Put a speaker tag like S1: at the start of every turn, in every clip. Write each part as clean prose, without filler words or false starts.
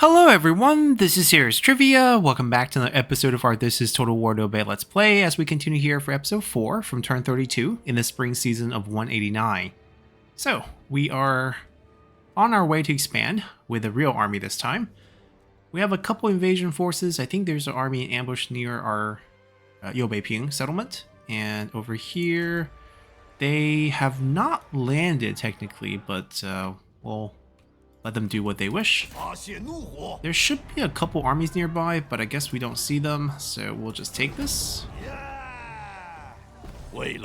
S1: Hello everyone, this is Serious Trivia. Welcome back to another episode of our This is Total War Liu Bei Let's Play as we continue here for episode 4 from turn 32 in the spring season of 189. So, we are on our way to expand with a real army this time. We have a couple invasion forces. I think there's an army in ambush near our Youbeiping settlement. And over here, they have not landed technically, but we'll let them do what they wish. There should be a couple armies nearby, but I guess we don't see them, so we'll just take this. Very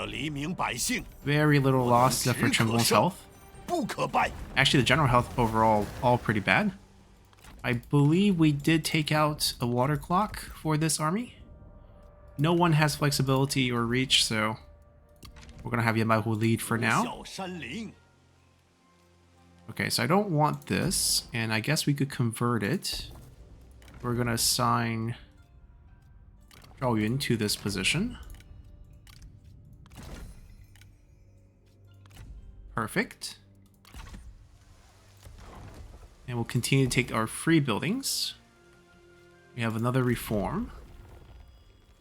S1: little loss except for Tremble's health. Actually, the general health overall, all pretty bad. I believe we did take out a water clock for this army. No one has flexibility or reach, so we're going to have Youbeiping lead for now. Okay, so I don't want this, and I guess we could convert it. We're going to assign Zhao Yun to this position. Perfect. And we'll continue to take our free buildings. We have another reform.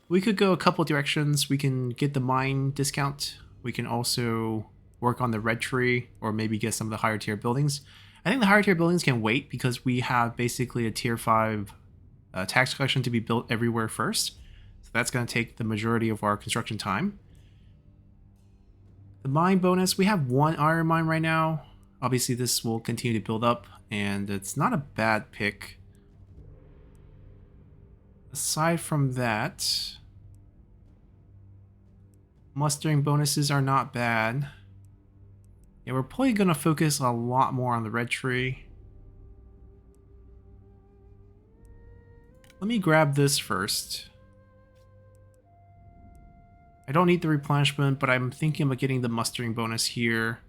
S1: We could go a couple directions. We can get the mine discount. We can also work on the red tree, or maybe get some of the higher tier buildings. I think the higher tier buildings can wait because we have basically a tier 5 tax collection to be built everywhere first. So that's going to take the majority of our construction time. The mine bonus, we have one iron mine right now. Obviously this will continue to build up, and it's not a bad pick. Aside from that, mustering bonuses are not bad. Yeah, we're probably going to focus a lot more on the red tree. Let me grab this first. I don't need the replenishment, but I'm thinking about getting the mustering bonus here.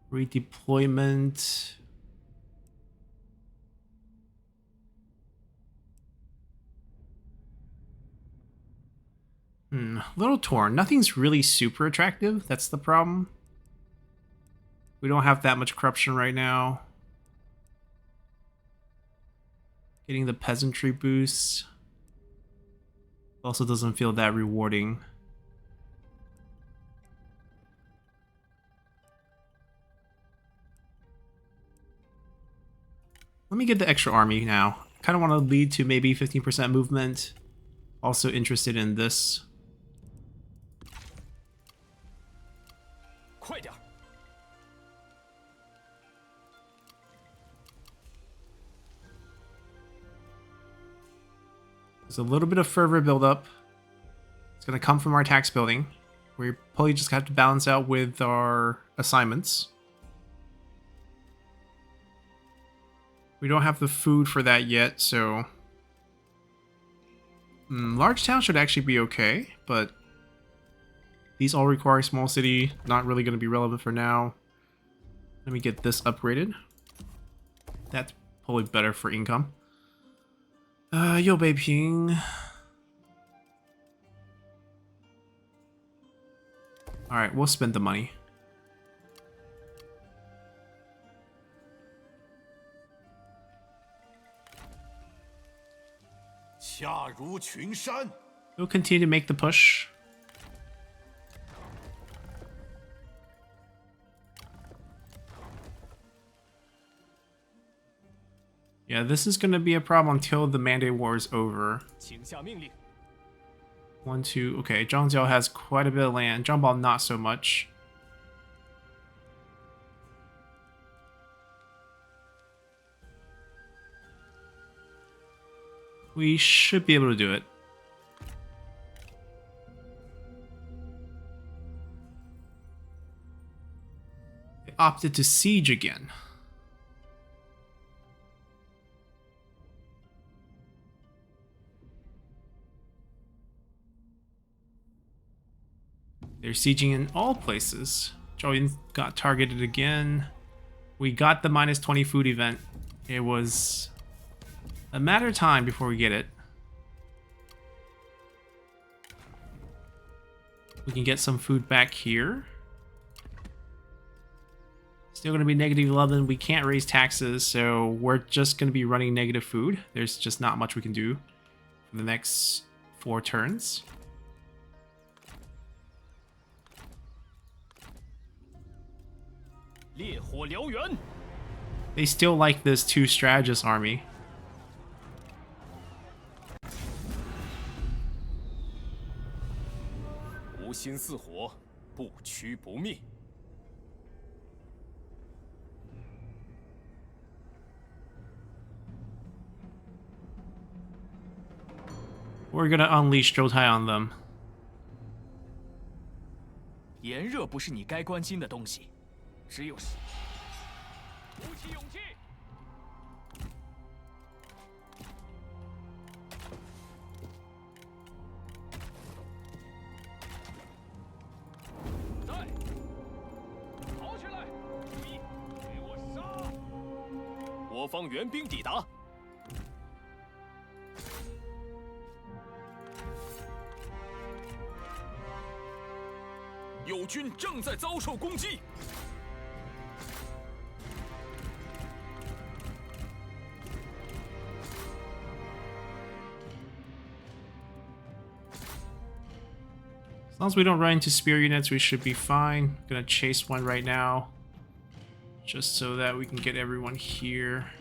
S1: Redeployment. Little torn. Nothing's really super attractive. That's the problem. We don't have that much corruption right now. Getting the peasantry boost also doesn't feel that rewarding. Let me get the extra army now. Kind of want to lead to maybe 15% movement. Also interested in this. There's a little bit of fervor buildup. It's going to come from our tax building. We probably just have to balance out with our assignments. We don't have the food for that yet, so large town should actually be okay, but these all require small city. Not really going to be relevant for now. Let me get this upgraded. That's probably better for income. Youbeiping. Alright, we'll spend the money. We'll continue to make the push. Yeah, this is going to be a problem until the Mandate War is over. 1, 2, okay, Zhangjiao has quite a bit of land. Zhangbao not so much. We should be able to do it. They opted to siege again. They're sieging in all places. Zhao Yun got targeted again. We got the -20 food event. It was a matter of time before we get it. We can get some food back here. Still going to be negative 11. We can't raise taxes, so we're just going to be running negative food. There's just not much we can do for the next 4 turns. They still like this 2 strategist army. We're gonna unleash Zhoutai on them.
S2: 炎热不是你该关心的东西，只有鼓起勇气。在，跑起来！注意，给我杀！我方援兵抵达。 友军正在遭受攻击。
S1: As long as we don't run into spear units, we should be fine. Gonna chase one right now, just so that we can get everyone here.
S2: "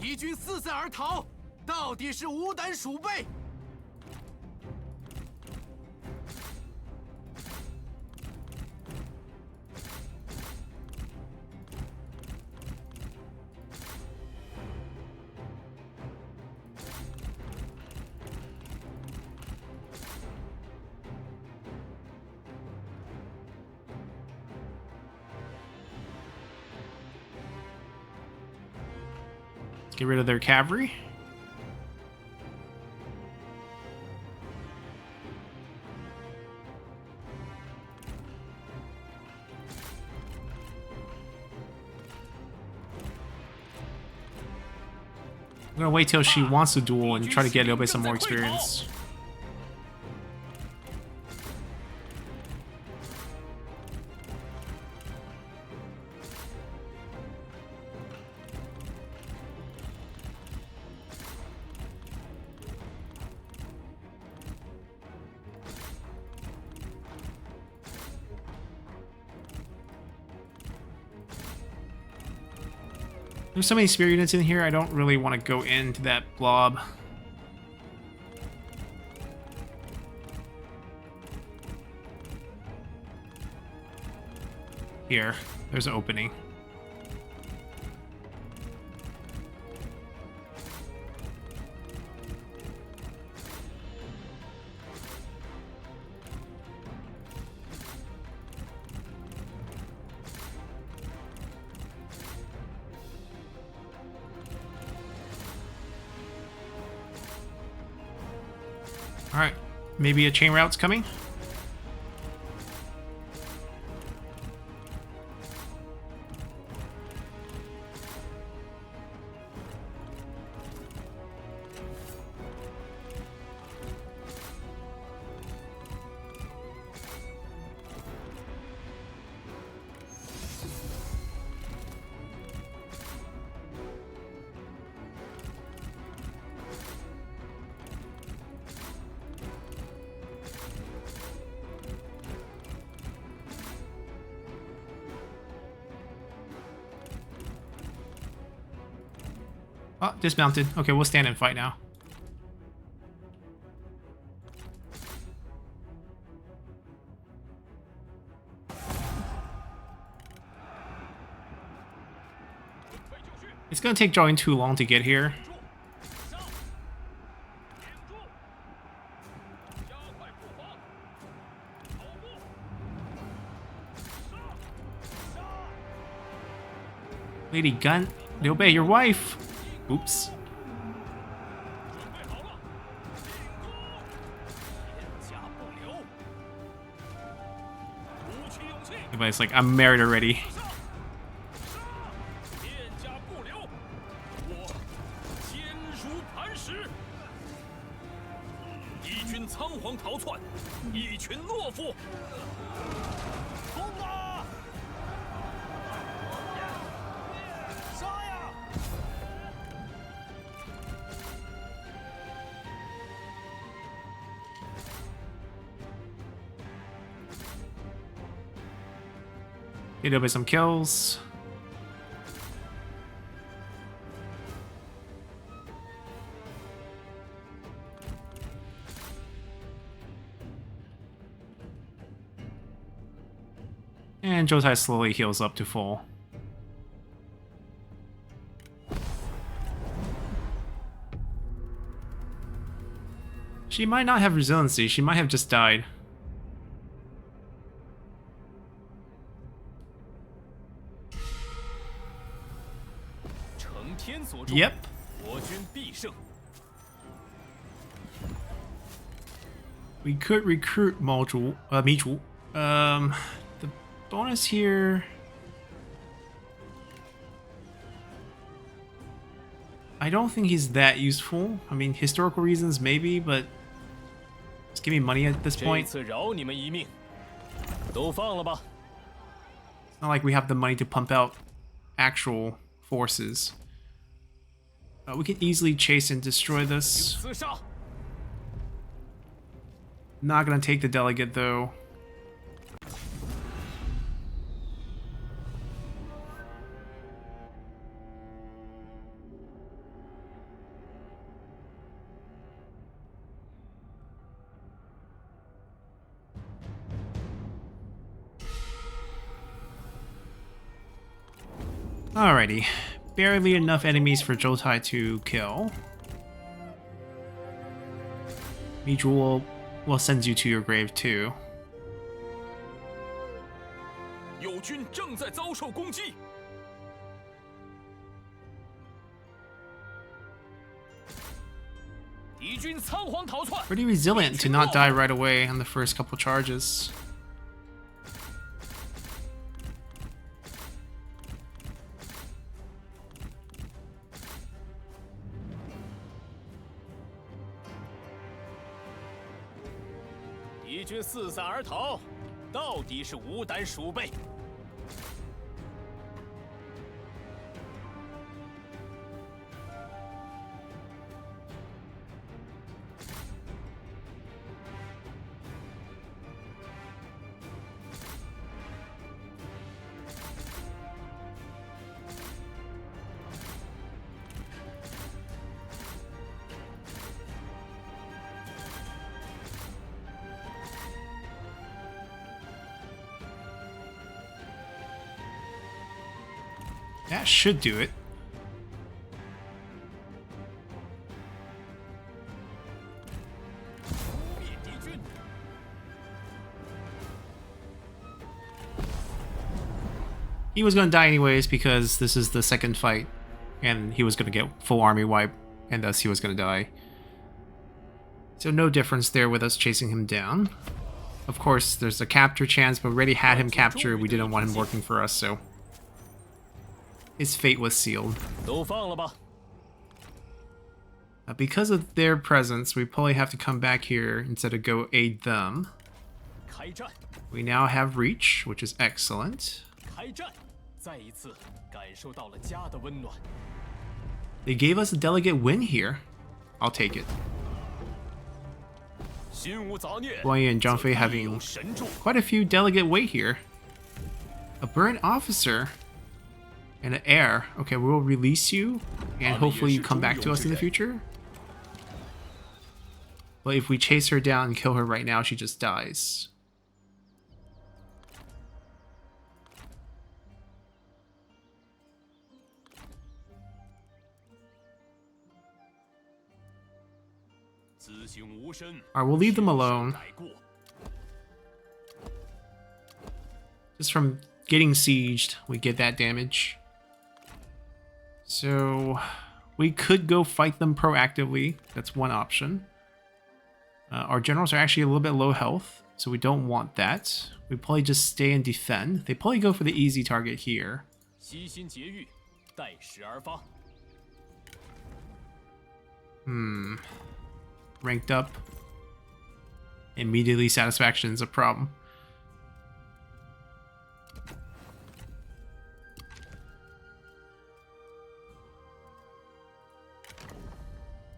S2: 敌军四散而逃，到底是无胆鼠辈！"
S1: Get rid of their cavalry. I'm gonna wait till she wants to duel and try to get Liu Bei some more experience. There's so many spear units in here, I don't really want to go into that blob. Here, there's an opening. Alright, maybe a chain route's coming? Oh, dismounted. Okay, we'll stand and fight now. It's gonna take Zhao Yun too long to get here. Lady Gun, Liu Bei, your wife. Oops. Everybody's like, I'm married already.
S2: 店家不留，我坚如磐石。敌军仓皇逃窜，一群懦夫。攻啊！杀呀！
S1: Hit up with some kills. And Jotai slowly heals up to full. She might not have resiliency, she might have just died. Yep.
S2: 我军必胜。
S1: We could recruit Mizhu. The bonus here. I don't think he's that useful. I mean, historical reasons maybe, but just give me money at this
S2: 这
S1: point.
S2: 次饶你们一命，都放了吧。
S1: It's not like we have the money to pump out actual forces. We can easily chase and destroy this.
S2: 厮杀！
S1: Not gonna take the delegate though. Alrighty. Barely enough enemies for Jotai to kill. Mizhu will send you to your grave too.
S2: 友军正在遭受攻击。敌军仓皇逃窜。
S1: Pretty resilient to not die right away on the first couple charges.
S2: "敌军四散而逃，到底是无胆鼠辈。
S1: That should do it. He was going to die anyways because this is the second fight and he was going to get full army wipe and thus he was going to die. So no difference there with us chasing him down. Of course, there's a capture chance, but we already had him captured. We didn't want him working for us, so his fate was sealed.
S2: 都放了吧。
S1: Because of their presence, we probably have to come back here instead of go aid them.
S2: 开战，
S1: We now have reach, which is excellent.
S2: 开战！再一次感受到了家的温暖。
S1: They gave us a delegate win here. I'll take it.
S2: 心无杂念。
S1: Guan Yu and Zhang Fei
S2: 自必有
S1: having
S2: 神助。
S1: quite a few delegate weight here. A burnt officer and an heir. Okay, we'll release you and hopefully you come back to us in the future. But if we chase her down and kill her right now, she just dies. Alright, we'll leave them alone. Just from getting sieged, we get that damage. So we could go fight them proactively. That's one option. Our generals are actually a little bit low health. so we don't want that. We probably just stay and defend. They probably go for the easy target here.
S2: 悉心节欲，待时而发。
S1: Ranked up. Immediately satisfaction is a problem.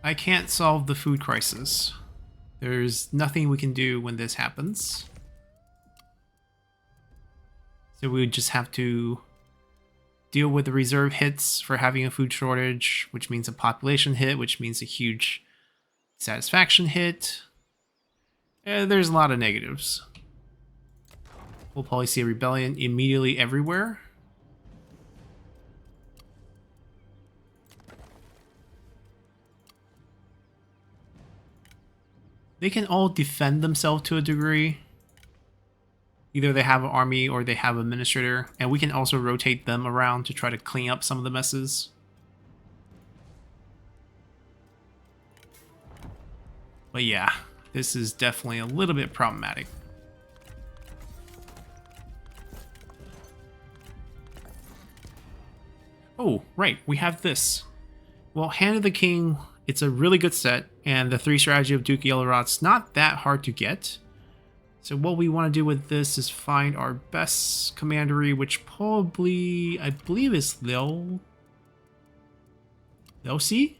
S1: I can't solve the food crisis. There's nothing we can do when this happens. So we would just have to deal with the reserve hits for having a food shortage, which means a population hit, which means a huge satisfaction hit. There's a lot of negatives. We'll probably see a rebellion immediately everywhere. They can all defend themselves to a degree. Either they have an army or they have an administrator, and we can also rotate them around to try to clean up some of the messes. But yeah, this is definitely a little bit problematic. Oh, right, we have this. Well, Hand of the King, it's a really good set, and the 3 strategy of Duke Yellerot's not that hard to get. So what we want to do with this is find our best commandery, which probably, I believe, is Liu Bei?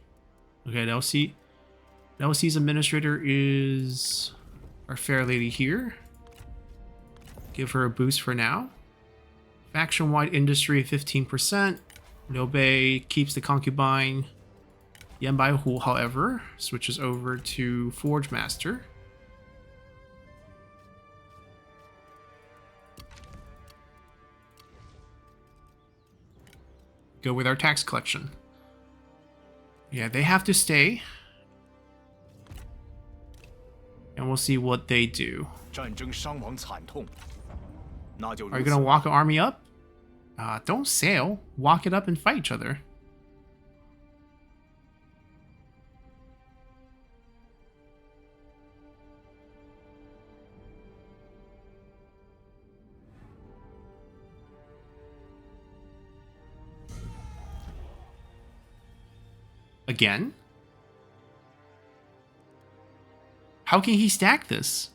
S1: Okay, Liu Bei's administrator is our fair lady here. Give her a boost for now. Faction-wide industry 15%. Liu Bei keeps the concubine. Yan Baihu, however, switches over to Forge Master. Go with our tax collection. Yeah, they have to stay. And we'll see what they do.
S2: 战争伤亡惨痛，那就
S1: Are you gonna walk an army up? Don't sail. Walk it up and fight each other. Again? How can he stack this?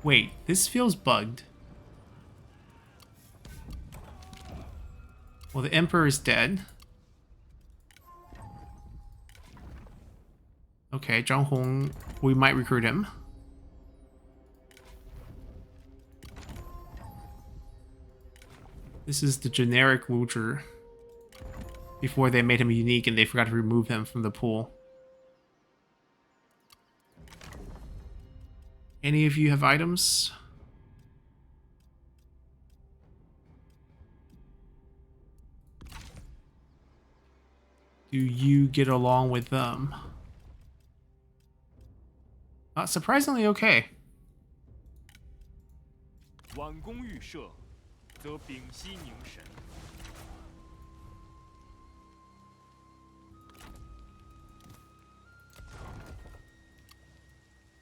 S1: Wait, this feels bugged. Well, the Emperor is dead. Okay, Zhang Hong, we might recruit him. This is the generic Wuger. Before they made him unique and they forgot to remove him from the pool. Any of you have items? Do you get along with them? Surprisingly okay.
S2: 挽弓欲射，则屏息凝神。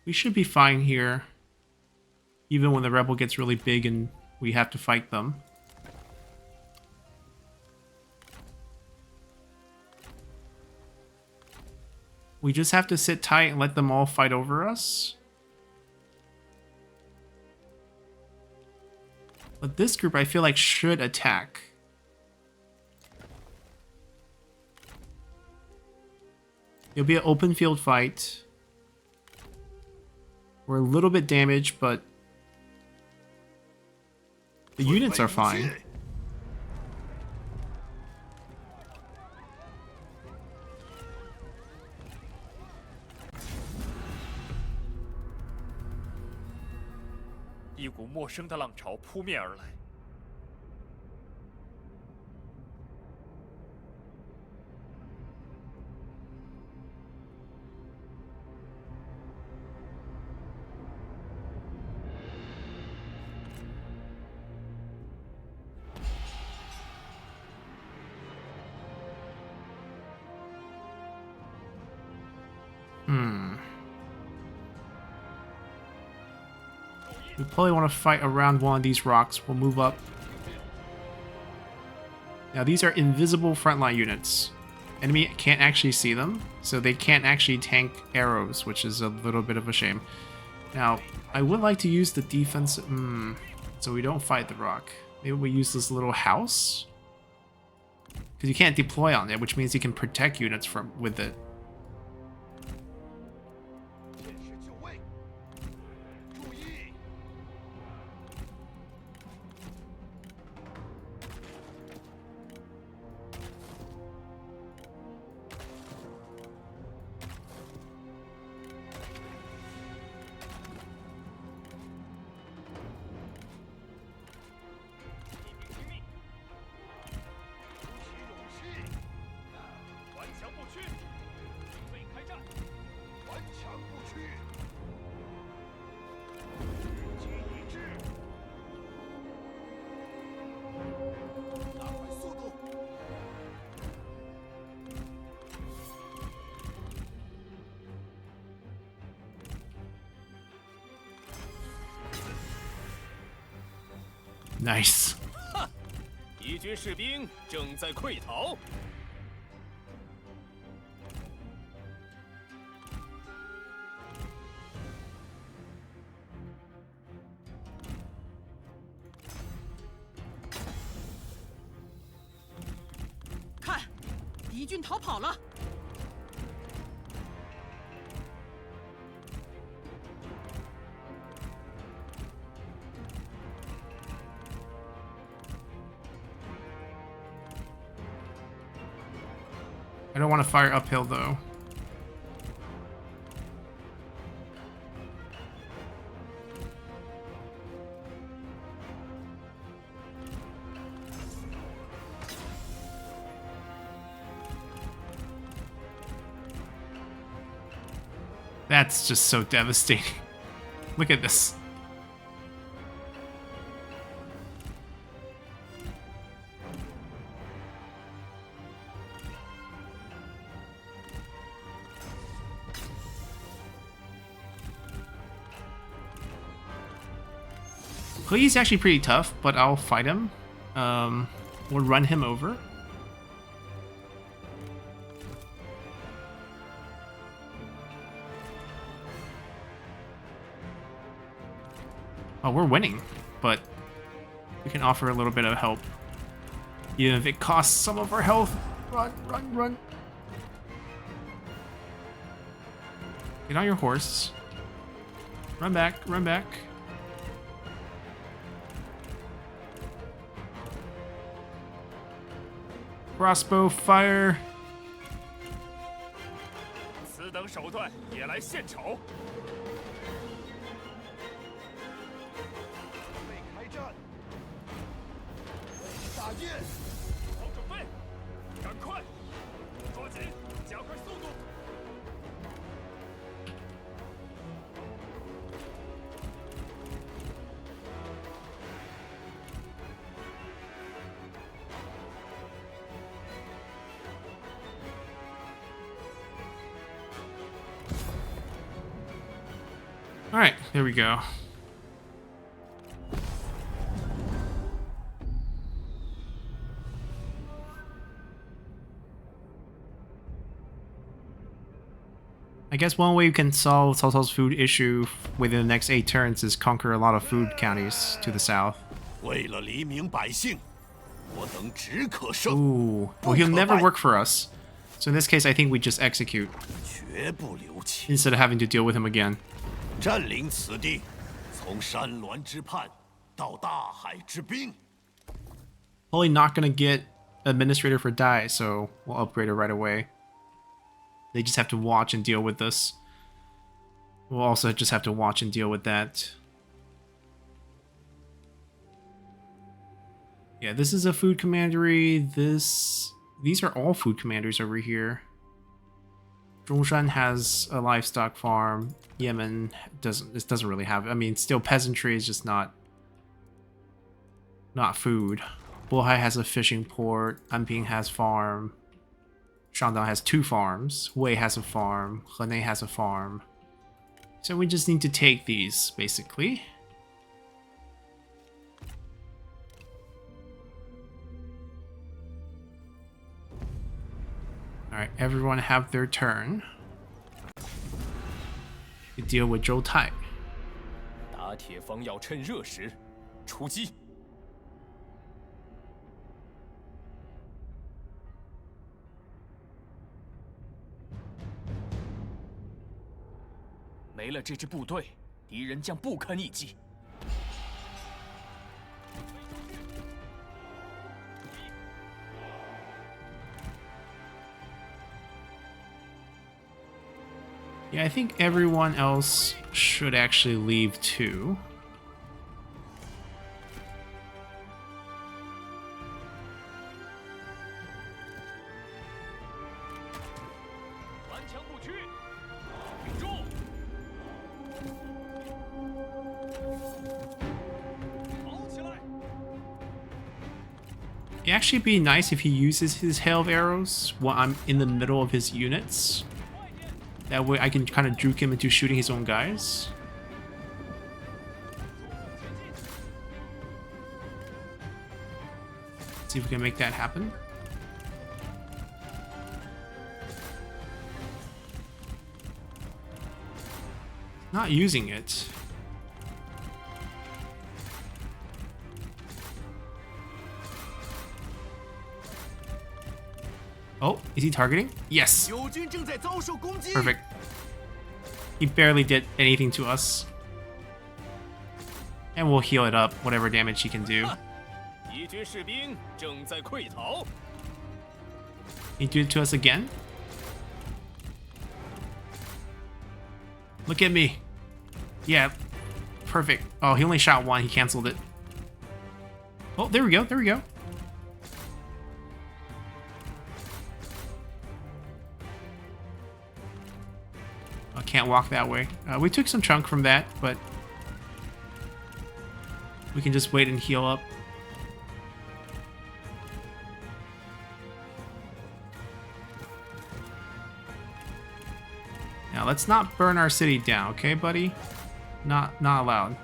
S1: We should be fine here. Even when the rebel gets really big and we have to fight them. We just have to sit tight and let them all fight over us. But this group I feel like should attack. It'll be an open field fight. We're a little bit damaged, but the units are fine.
S2: 一股陌生的浪潮扑面而来。
S1: We probably want to fight around one of these rocks. We'll move up. Now these are invisible frontline units. Enemy can't actually see them, so they can't actually tank arrows, which is a little bit of a shame. Now, I would like to use the defense, so we don't fight the rock. Maybe we use this little house? Because you can't deploy on it, which means you can protect units with it. Nice.
S2: 敌军士兵正在溃逃。
S3: 看，敌军逃跑了。
S1: I don't want to fire uphill though. That's just so devastating. Look at this. He's actually pretty tough, but I'll fight him. We'll run him over. Oh, we're winning, but we can offer a little bit of help. Even if it costs some of our health. Run, run, run. Get on your horse. Run back, run back. Crossbow fire.
S2: 此等手段也来献丑。准备开战！打箭！好准备！赶快！抓紧！加快速度！
S1: Alright, there we go. I guess one way we can solve Cao Cao's food issue within the next 8 turns is conquer a lot of food counties to the south.
S4: 为了黎民百姓，我等只可胜，
S1: Ooh, well he'll never work for us. So in this case, I think we just execute
S4: 绝不留情。
S1: instead of having to deal with him again.
S4: 占领此地，从山峦之畔到大海之滨。
S1: Probably not gonna get administrator for die, so we'll upgrade her right away. They just have to watch and deal with this. We'll also just have to watch and deal with that. Yeah, this is a food commandery. These are all food commanders over here. Zhongshan has a livestock farm. Yemen doesn't really have. I mean, still peasantry is just not food. Bohai has a fishing port. Anping has farm. Shandong has 2 farms. Wei has a farm. Hene has a farm. So we just need to take these, basically. Alright, everyone have their turn. You deal with Zhou Tai.
S2: 打铁方要趁热时出击。没了这支部队，敌人将不堪一击。
S1: Yeah, I think everyone else should actually leave too. It'd actually be nice if he uses his hail of arrows while I'm in the middle of his units. That way I can kind of juke him into shooting his own guys. See if we can make that happen. Not using it. Oh, is he targeting? Yes. Perfect. He barely did anything to us. And we'll heal it up, whatever damage he can do. He do it to us again? Look at me. Yeah, perfect. Oh, he only shot one, he canceled it. Oh, there we go, there we go. Can't walk that way. We took some chunk from that, but we can just wait and heal up. Now let's not burn our city down, okay, buddy? Not allowed.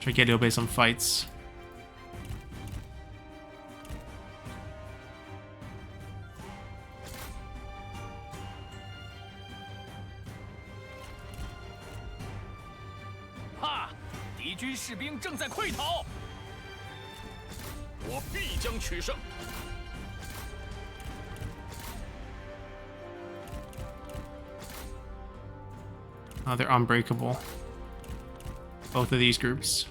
S1: Try to get Liu Bei some fights.
S2: Ha! 敌军士兵正在溃逃，我必将取胜。
S1: Oh, they're unbreakable. Both of these groups.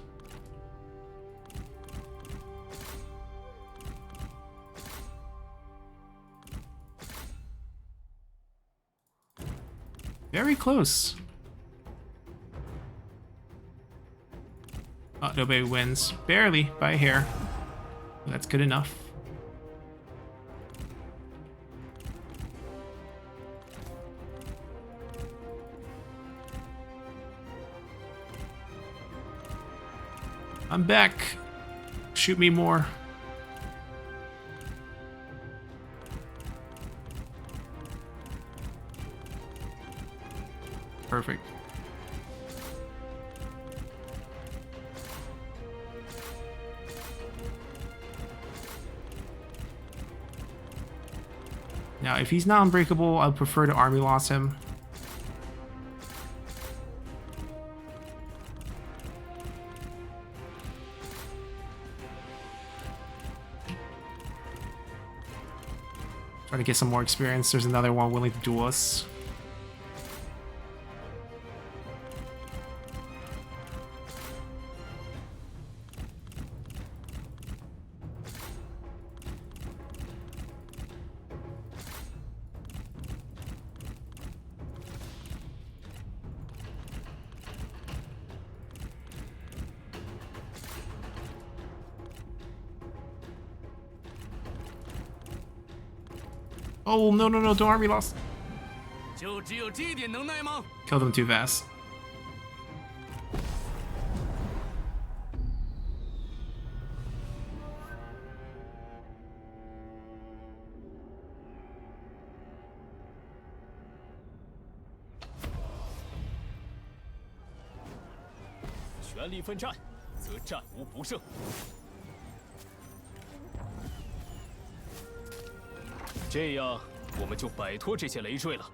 S1: Very close. Oh, Liu Bei wins. Barely, by a hair. That's good enough. I'm back. Shoot me more. Perfect. Now, if he's not unbreakable, I'd prefer to army loss him. Try to get some more experience. There's another one willing to duel us. Oh, no, no, no, don't army loss. Killed him too fast.
S2: 全力奋战，则战无不胜。这样，我们就摆脱这些累赘了。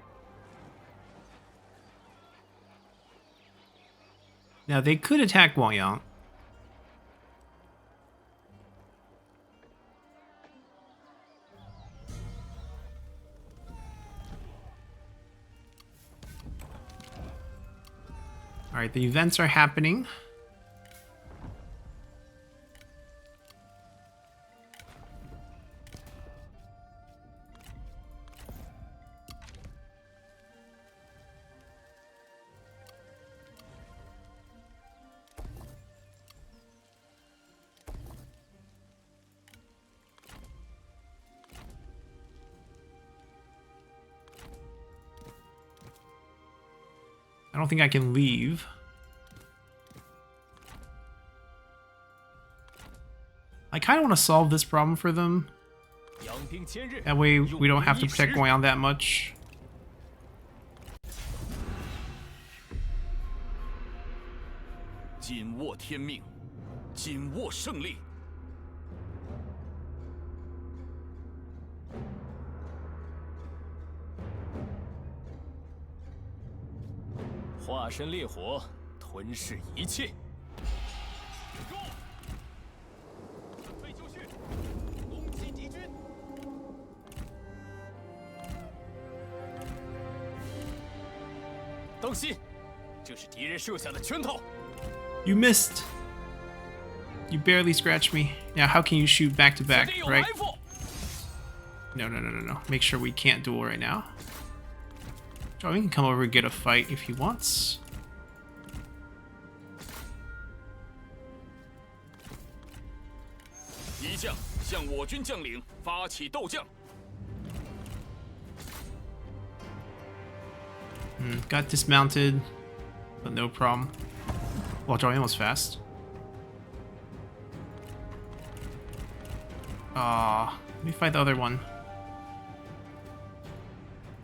S1: Now they could attack Guangyang. Alright, the events are happening. I don't think I can leave. I kind of want to solve this problem for them. That way we don't have to protect Guangyang that much. You missed. You barely scratched me. Now how can you shoot back to back, right? No. Make sure we can't duel right now. Joey can come over and get a fight if he wants. Got dismounted, but no problem. Well, Joey was fast. Let me fight the other one.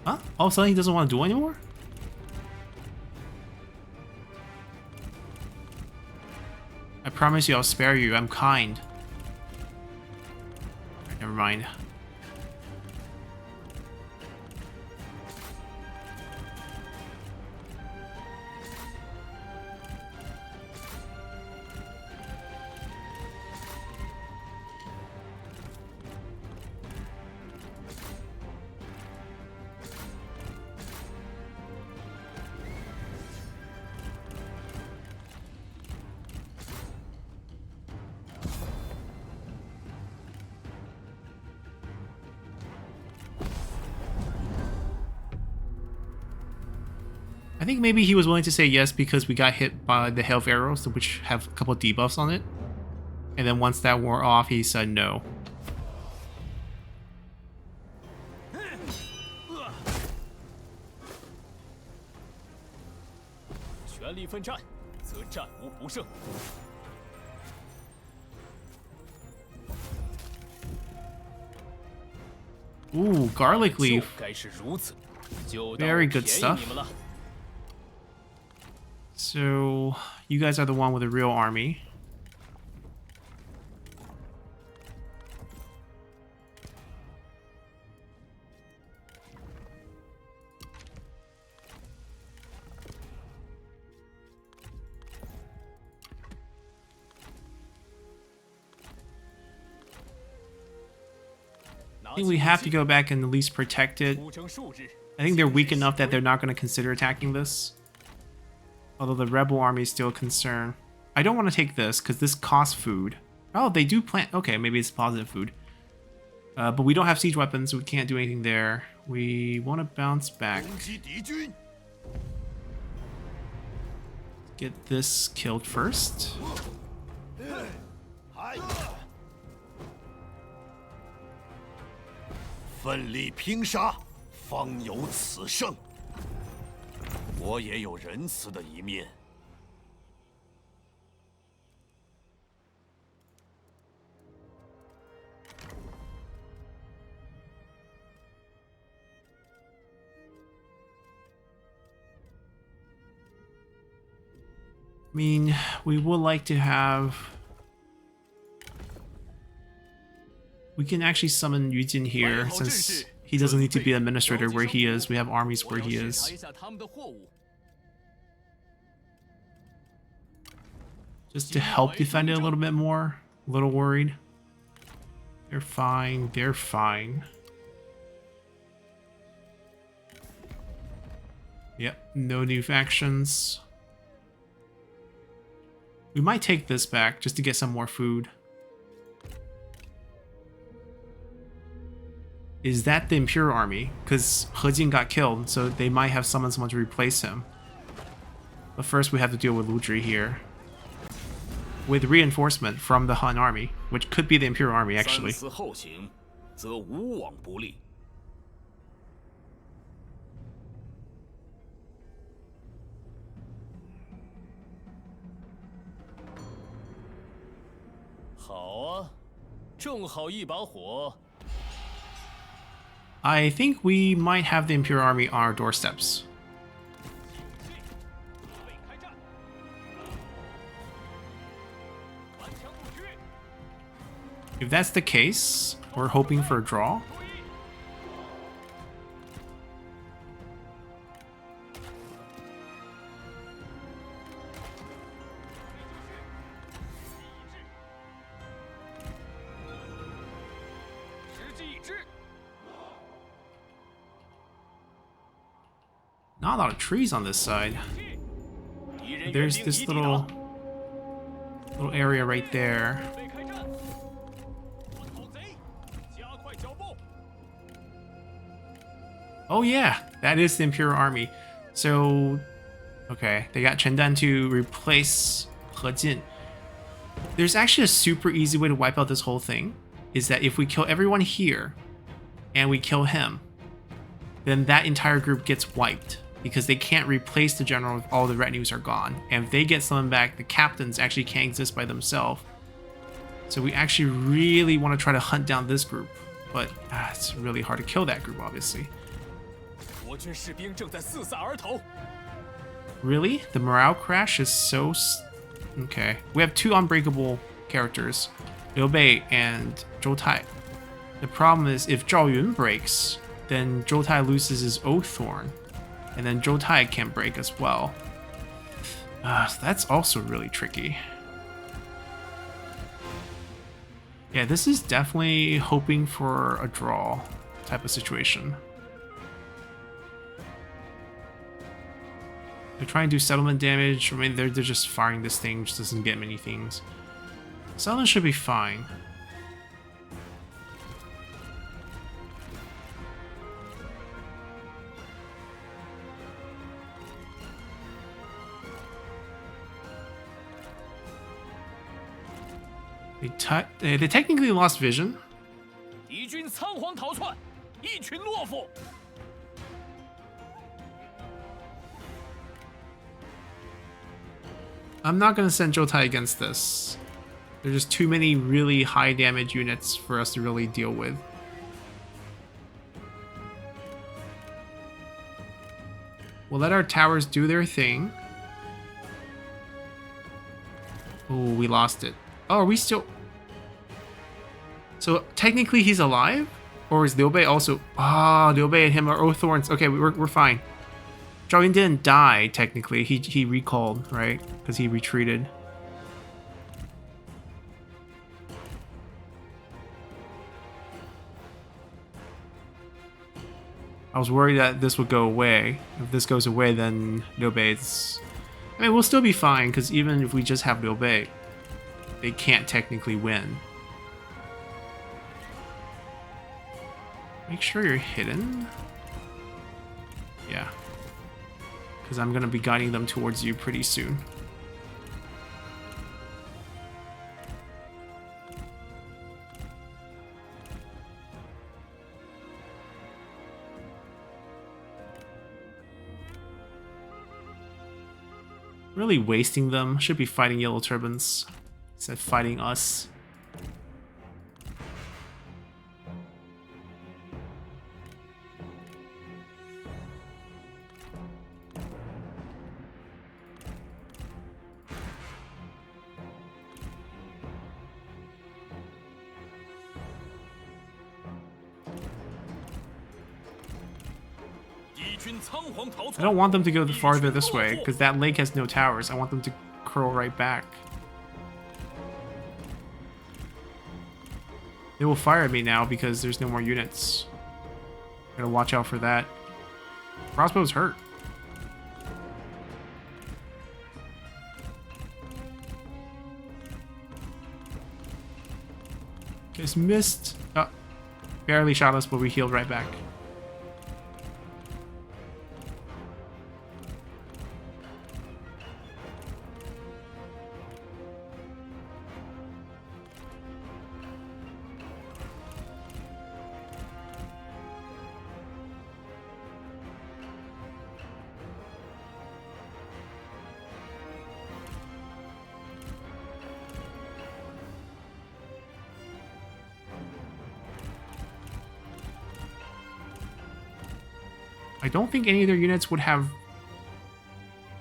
S1: Huh? All of a sudden he doesn't want to duel anymore? I promise you I'll spare you. I'm kind. Right, never mind. I think maybe he was willing to say yes because we got hit by the hail of arrows, which have a couple of debuffs on it. And then once that wore off, he said no. Ooh, garlic leaf. Very good stuff. So, you guys are the one with a real army. I think we have to go back and at least protect it. I think they're weak enough that they're not going to consider attacking this. Although the rebel army is still a concern. I don't want to take this because this costs food. Oh, they do plant. Okay, maybe it's positive food. But we don't have siege weapons, so we can't do anything there. We want to bounce back. Get this killed first.
S4: 奋力拼杀，方有此胜。我也有仁慈的一面。
S1: I mean, we would like to have... We can actually summon Yu Jin here, since he doesn't need to be administrator where he is. We have armies where he is. Just to help defend it a little bit more. A little worried. They're fine. They're fine. Yep, no new factions. We might take this back just to get some more food. Is that the Imperial army? Because He Jin got killed, so they might have summoned someone to replace him. But first we have to deal with Lu Zhi here. With reinforcement from the Han army, which could be the Imperial army actually.
S2: 好啊，正好一把火。
S1: I think we might have the Imperial army on our doorsteps. If that's the case, we're hoping for a draw. Not a lot of trees on this side. There's this little area right there. Oh yeah, that is the Imperial army. So, okay, they got Chen Dan to replace He Jin. There's actually a super easy way to wipe out this whole thing. Is that if we kill everyone here, and we kill him, then that entire group gets wiped. Because they can't replace the general if all the retinues are gone. And if they get summoned back, the captains actually can't exist by themselves. So we actually really want to try to hunt down this group. But it's really hard to kill that group, obviously. Really? The morale crash is so... Okay. We have two unbreakable characters. Liu Bei and Zhou Tai. The problem is if Zhao Yun breaks, then Zhou Tai loses his Oath Thorn. And then Zhou Tai can't break as well. So that's also really tricky. Yeah, this is definitely hoping for a draw type of situation. They're trying to do settlement damage. I mean, they're just firing this thing, which doesn't get many things. Settlement should be fine. They technically lost vision. I'm not going to send Zhou Tai against this. There's just too many really high damage units for us to really deal with. We'll let our towers do their thing. Oh, we lost it. Oh, are we still... So technically he's alive? Or is Liu Bei also... Ah, Liu Bei and him are Oath Thorns. Okay, we're fine. Zhao Yun didn't die, technically. He recalled, right? Because he retreated. I was worried that this would go away. If this goes away, then Liu Bei's... I mean, we'll still be fine, because even if we just have Liu Bei, they can't technically win. Make sure you're hidden. Yeah. Because I'm going to be guiding them towards you pretty soon. Really wasting them. Should be fighting Yellow Turbans instead of fighting us. I don't want them to go farther this way, because that lake has no towers. I want them to curl right back. They will fire at me now because there's no more units. Gotta watch out for that. Crossbow's hurt. Just missed. Oh, barely shot us, but we healed right back. I don't think any of their units would have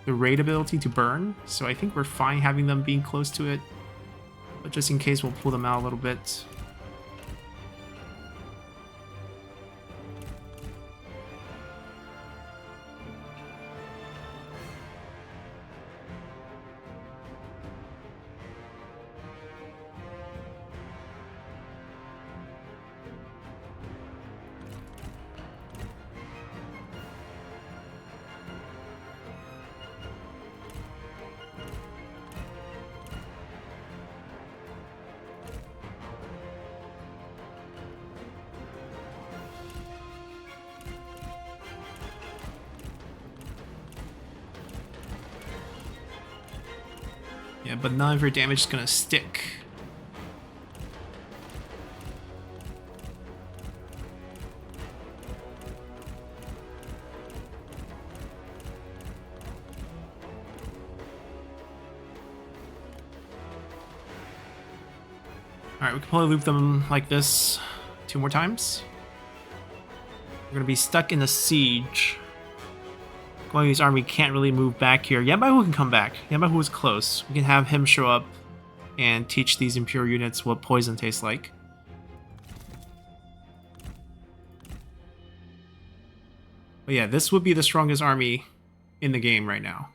S1: the raid ability to burn, so I think we're fine having them being close to it. But just in case, we'll pull them out a little bit. Yeah, but none of your damage is gonna stick. Alright, we can probably loop them like this 2 more times. We're gonna be stuck in a siege. Guanyu's army can't really move back here. Youbeiping can come back. Youbeiping was close. We can have him show up and teach these Imperial units what poison tastes like. But yeah, this would be the strongest army in the game right now.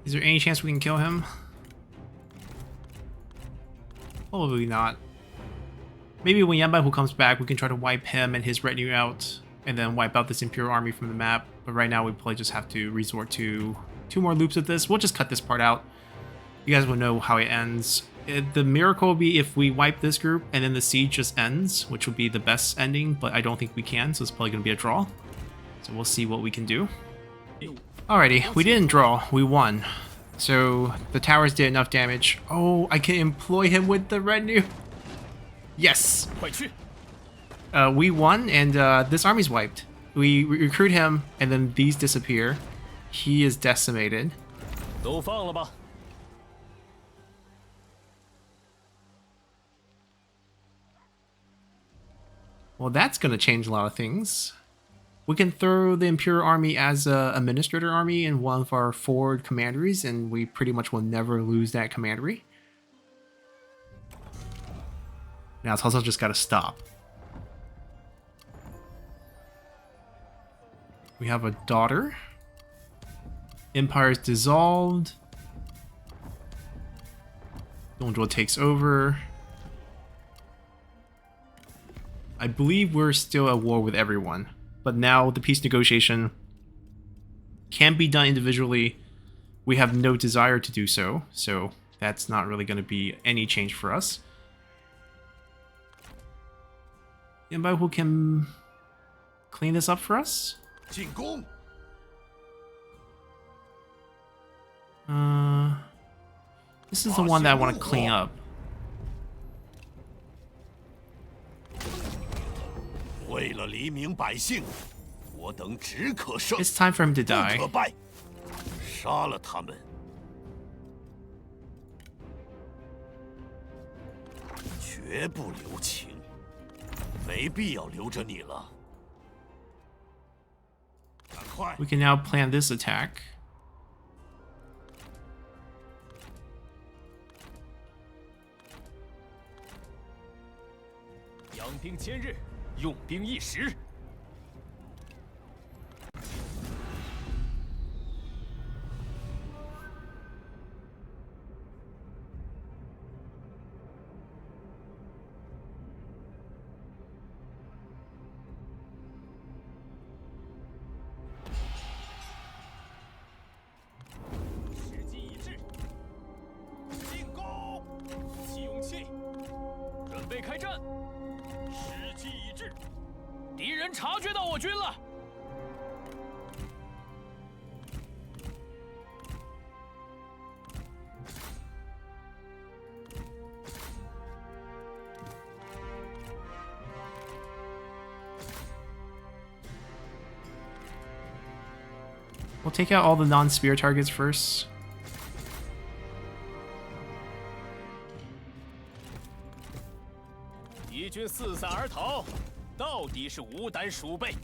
S1: Is there any chance we can kill him? Probably not. Maybe when Youbeiping comes back, we can try to wipe him and his retinue out, and then wipe out this Imperial army from the map. But right now, we probably just have to resort to 2 more loops of this. We'll just cut this part out. You guys will know how it ends. The miracle will be if we wipe this group, and then the siege just ends, which would be the best ending, but I don't think we can, so it's probably going to be a draw. So we'll see what we can do. Alrighty, we didn't draw, we won. So the towers did enough damage. Oh, I can employ him with the retinue. Yes! We won, and this army's wiped. We recruit him, and then these disappear. He is decimated. Well, that's gonna change a lot of things. We can throw the Imperial army as a administrator army in one of our forward commanderies, and we pretty much will never lose that commandery. Now it's also just gotta stop. We have a daughter. Empire's dissolved. Dongzhuo takes over. I believe we're still at war with everyone, but now the peace negotiation can be done individually. We have no desire to do so, so that's not really going to be any change for us. Anybody who can clean this up for us?
S4: 进攻！
S1: This is the one that I want to clean up.
S4: 为了黎民百姓，我等只可胜，
S1: It's time for him to
S4: 不
S1: die.
S4: 可败。杀了他们，绝不留情。没必要留着你了。赶快！
S1: We can now plan this attack.
S2: 养兵千日，用兵一时。 时机已至，进攻！鼓起勇气，准备开战。时机已至，敌人察觉到我军了。
S1: We'll take out all the non-spear targets first.
S2: 敌军四散而逃，到底是无胆鼠辈。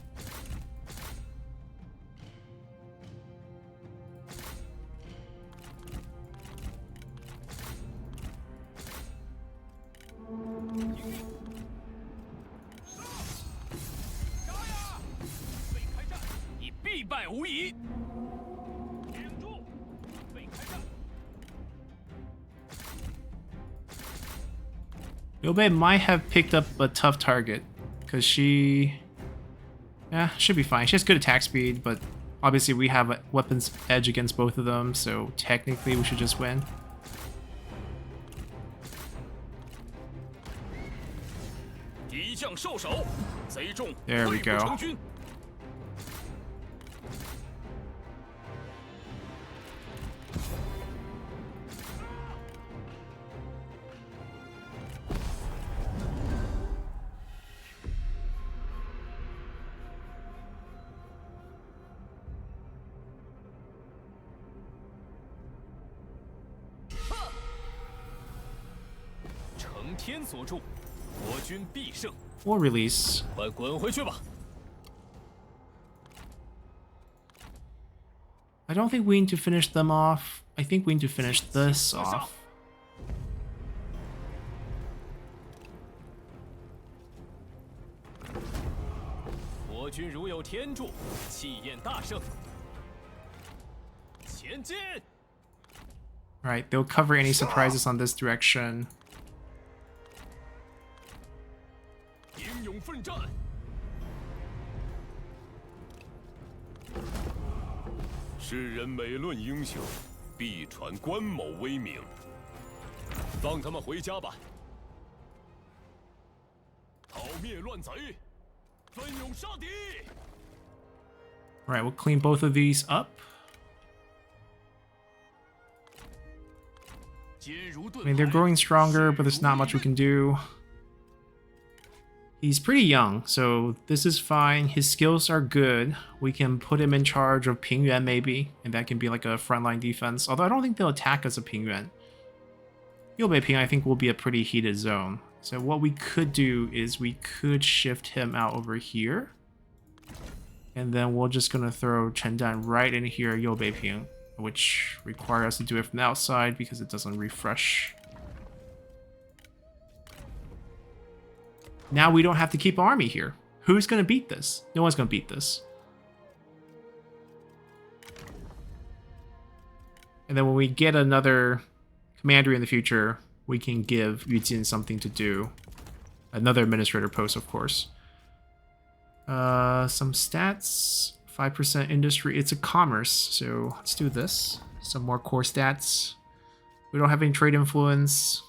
S2: 杀呀！备开战，你必败无疑。顶住！备开战。
S1: Liu Bei might have picked up a tough target, because she... Yeah, should be fine. She has good attack speed, but obviously we have a weapons edge against both of them, so technically we should just win.
S2: 敌将受首，贼众
S1: There we
S2: 溃不
S1: go.
S2: 成军。 承天所助，我军必胜。
S1: Or release.
S2: 快滚回去吧！
S1: I don't think we need to finish them off. I think we need to finish this off.
S2: 我军如有天助，气焰大盛。前进！
S1: Alright, they'll cover any surprises on this direction.
S2: 英勇奋战！世人每论英雄，必传关某威名。放他们回家吧！讨灭乱贼，奋勇杀敌！
S1: Alright, we'll clean both of these up.
S2: 坚如
S1: I
S2: 盾
S1: mean, they're
S2: 牌
S1: growing stronger, but there's not much we
S2: 势如
S1: can do. He's pretty young, so this is fine. His skills are good. We can put him in charge of Pingyuan maybe, and that can be like a frontline defense. Although I don't think they'll attack us at Pingyuan. Youbeiping, I think, will be a pretty heated zone. So what we could do is we could shift him out over here. And then we're just going to throw Chendan right in here, Youbeiping, which requires us to do it from the outside because it doesn't refresh. Now we don't have to keep army here. Who's going to beat this? No one's going to beat this. And then when we get another commander in the future, we can give Yu Jin something to do. Another administrator post, of course. Some stats. 5% industry. It's a commerce, so let's do this. Some more core stats. We don't have any trade influence.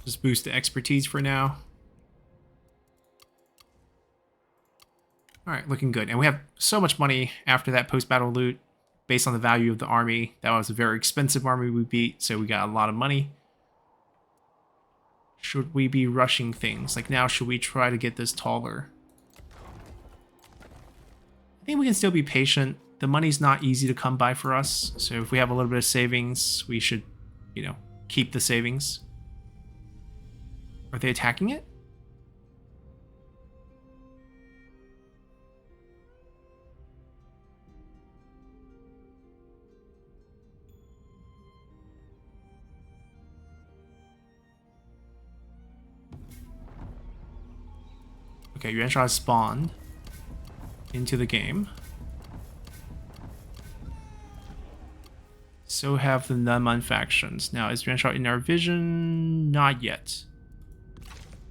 S1: Just boost the expertise for now. Alright, looking good. And we have so much money after that post-battle loot based on the value of the army. That was a very expensive army we beat, so we got a lot of money. Should we be rushing things? Like now, should we try to get this taller? I think we can still be patient. The money's not easy to come by for us, so if we have a little bit of savings, we should, you know, keep the savings. Are they attacking it? Okay, Yuan Shao has spawned into the game. So have the Nunman factions. Now, is Yuan Shao in our vision? Not yet.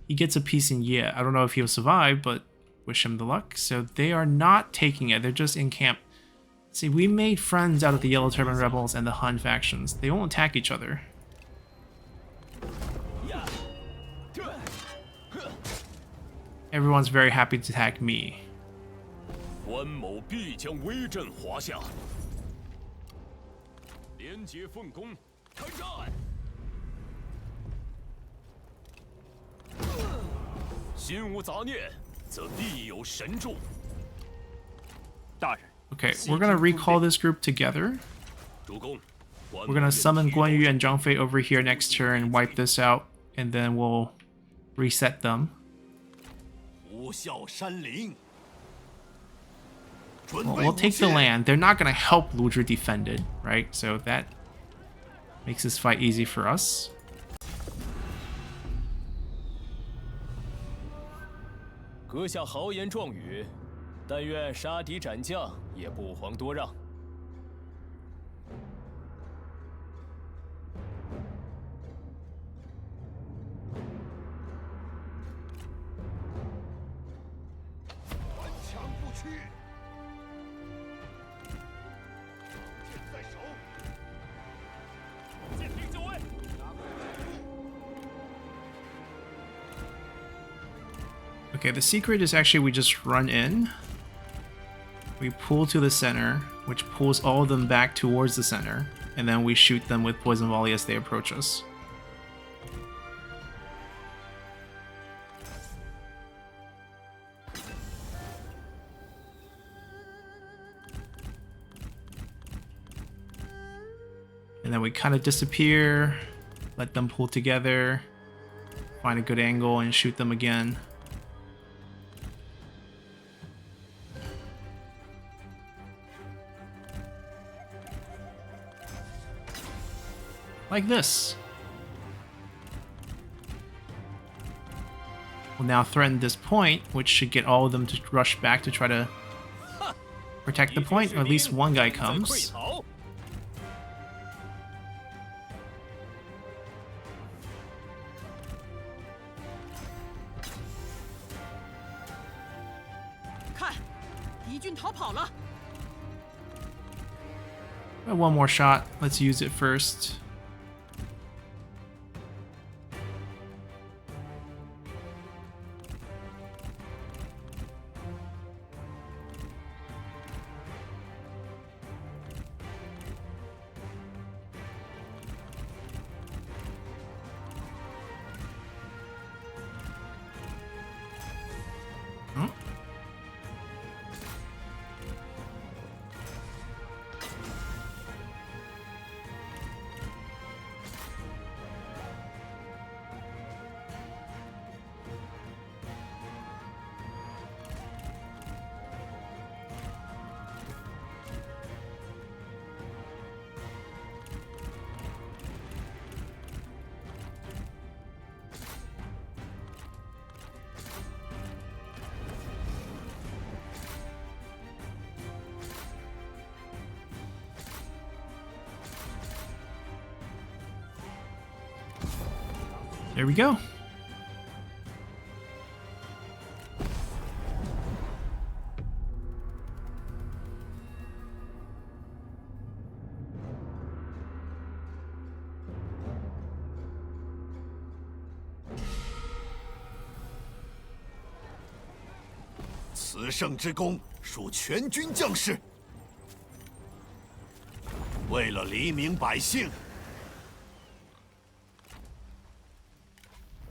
S1: He gets a piece in Ye. I don't know if he'll survive, but wish him the luck. So they are not taking it. They're just in camp. See, we made friends out of the Yellow Turban Rebels and the Han factions. They won't attack each other. Everyone's very happy to attack me.
S2: 关某必将威震华夏。连结奉公，开战！心无杂念，则必有神助。大人。
S1: Okay, we're gonna recall this group together. We're gonna summon Guan Yu and Zhang Fei over here next turn, wipe this out, and then we'll reset them. Well, we'll take the land. They're not gonna help Luzhi defend it, right? So that makes this fight easy for us.
S2: 阁下豪言壮语，但愿杀敌斩将，也不遑多让。
S1: Okay, the secret is actually we just run in. We pull to the center, which pulls all of them back towards the center, and then we shoot them with poison volley as they approach us. And then we kind of disappear, let them pull together, find a good angle, and shoot them again. Like this. We'll now threaten this point, which should get all of them to rush back to try to protect the point, or at least one guy comes. One more shot. Let's use it first. There we go.
S4: 此胜之功属全军将士。为了黎民百姓。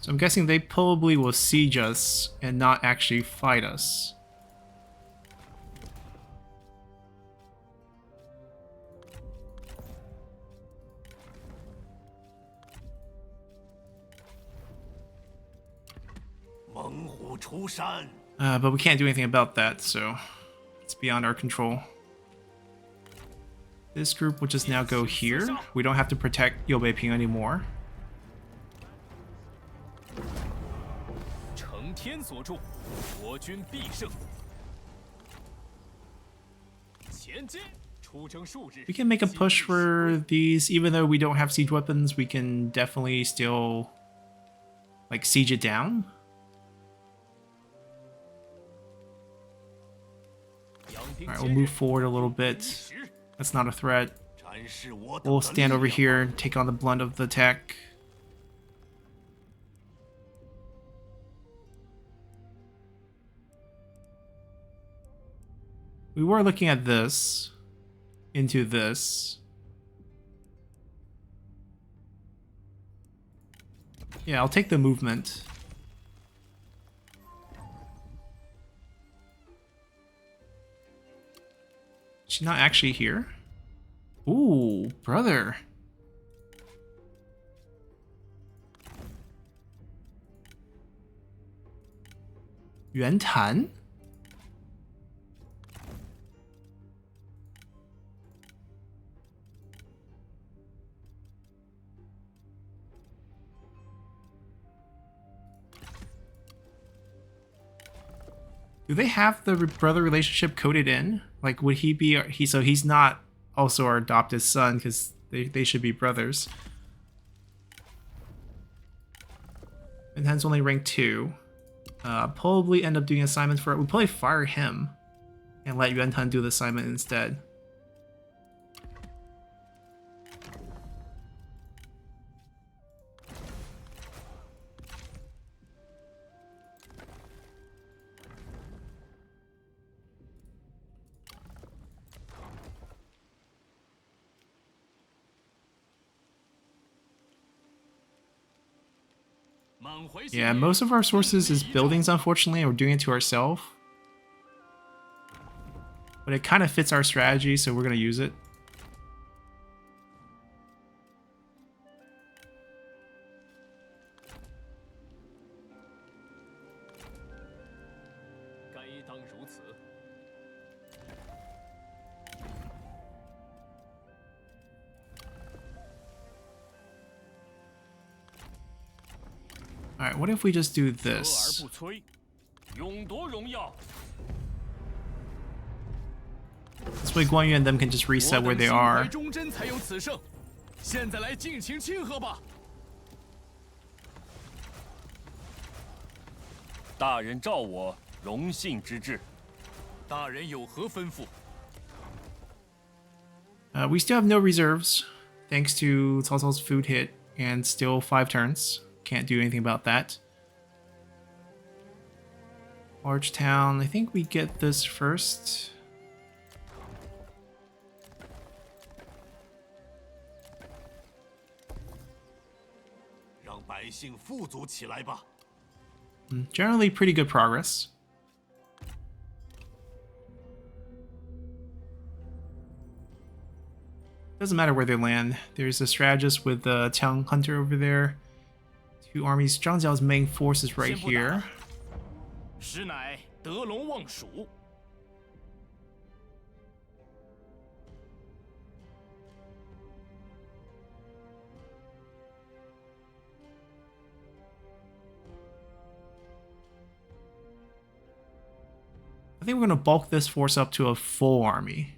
S1: So I'm guessing they probably will siege us and not actually fight us. But we can't do anything about that, so it's beyond our control. This group will just now go here. We don't have to protect Youbeiping anymore.
S2: 承天所助，我军必胜。前进，出征数日。
S1: We can make a push for these, even though we don't have siege weapons. We can definitely still like siege it down. Alright, we'll move forward a little bit. That's not a threat. We'll stand over here and take on the blunt of the attack. We were looking at this, into this. Yeah, I'll take the movement. She's not actually here. Ooh, brother. Yuan Tan? Do they have the brother relationship coded in? Like, would he be so he's not also our adopted son because they should be brothers. And hence only rank 2. Probably end up doing assignments for it. We'll probably fire him and let Yuan Tan do the assignment instead. Yeah, most of our sources is buildings, unfortunately, and we're doing it to ourselves. But it kind of fits our strategy, so we're going to use it. Alright, what if we just do this? This way Guan Yu and them can just reset where they are. We still have no reserves, thanks to Cao Cao's food hit, and still 5 turns. Can't do anything about that. Large town, I think we get this first. Generally pretty good progress. Doesn't matter where they land. There's a strategist with the town hunter over there. 2 armies. Zhang Jiao's main force is right here. I think we're going to bulk this force up to a full army.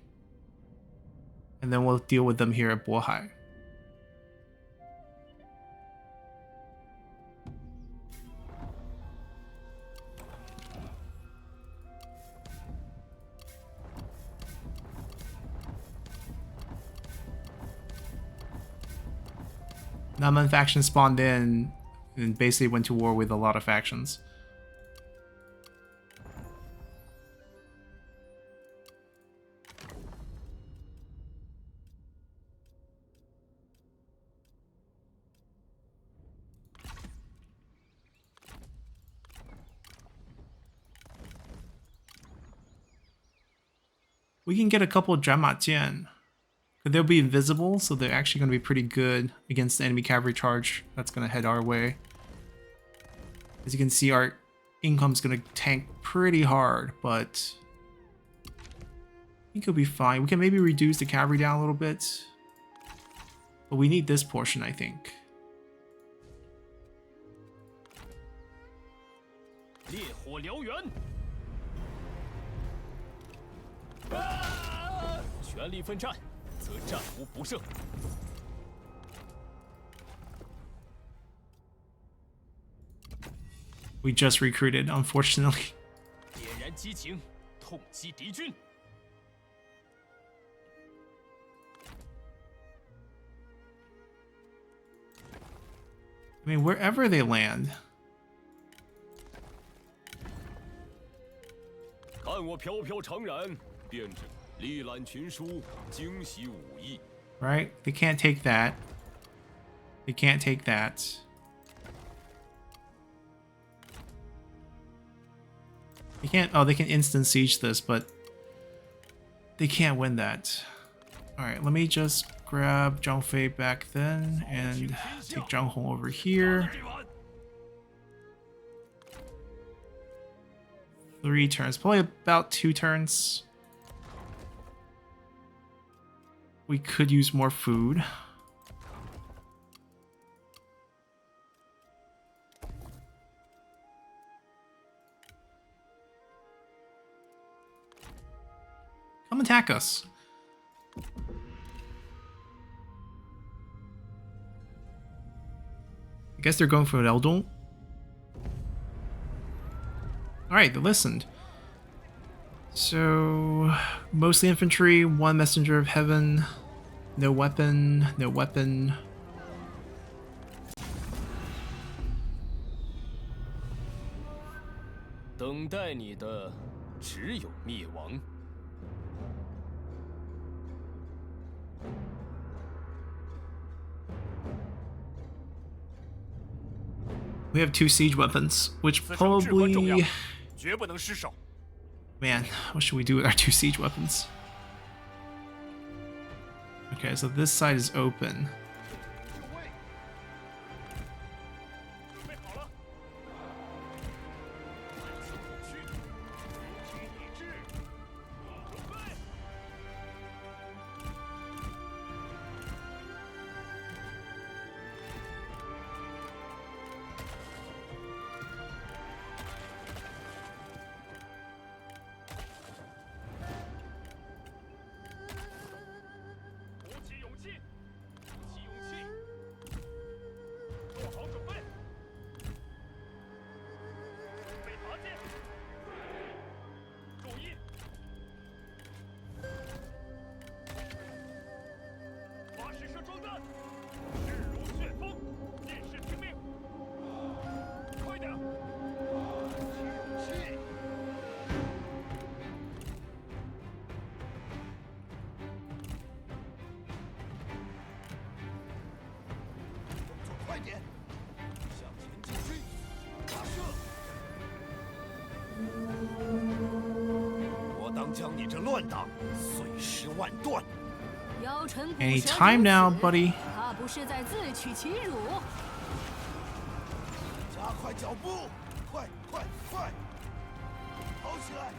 S1: And then we'll deal with them here at Bohai.
S2: 先不打了，是乃德隆望蜀。
S1: All right, what if we just do this? 是乃德隆望蜀。 This way Guan Yu and them can just reset where they are.
S2: 我等行军追踪才用此胜。现在来进行清河吧。
S1: Alright, Naman faction spawned in and basically went to war with a lot of factions. We can get a couple of Jian. They'll be invisible, so they're actually going to be pretty good against the enemy cavalry charge that's going to head our way. As you can see, our income's going to tank pretty hard, but I think it'll be fine. We can maybe reduce the cavalry down a little bit, but we need this portion, I think.
S2: 烈火燎原，全力奋战，则战无不胜。
S1: We just recruited, unfortunately.
S2: 点燃激情，痛击敌军。
S1: I mean, wherever they land.
S2: 看我飘飘长髯，便知力揽群书，精习武艺。
S1: Right? They can't take that. They can't take that. They can't. Oh, they can instant siege this, but they can't win that. Alright, let me just grab Zhang Fei back then and take Zhang Hong over here. 3 turns, probably about 2 turns. We could use more food. Come attack us. I guess they're going for Eldon. Alright, they listened. So, mostly infantry, 1 messenger of heaven, no weapon, no weapon.
S2: 等待你的只有灭亡。
S1: We have 2 siege weapons, which probably...
S2: 绝不能失手。
S1: Man, what should we do with our 2 siege weapons? Okay, so this side is open.
S2: 准备好了。去，如期已至。准备。 鼓起勇气，鼓起勇气，做好准备，准备拔剑，注意，发矢射装弹，势如旋风，剑士听命，快点，鼓起勇气。 快点，向前进军，发射！我当将你这乱党碎尸万段。
S1: Any time now, buddy.
S3: 他不是在自取其辱。
S4: 加快脚步，快快快！跑起来，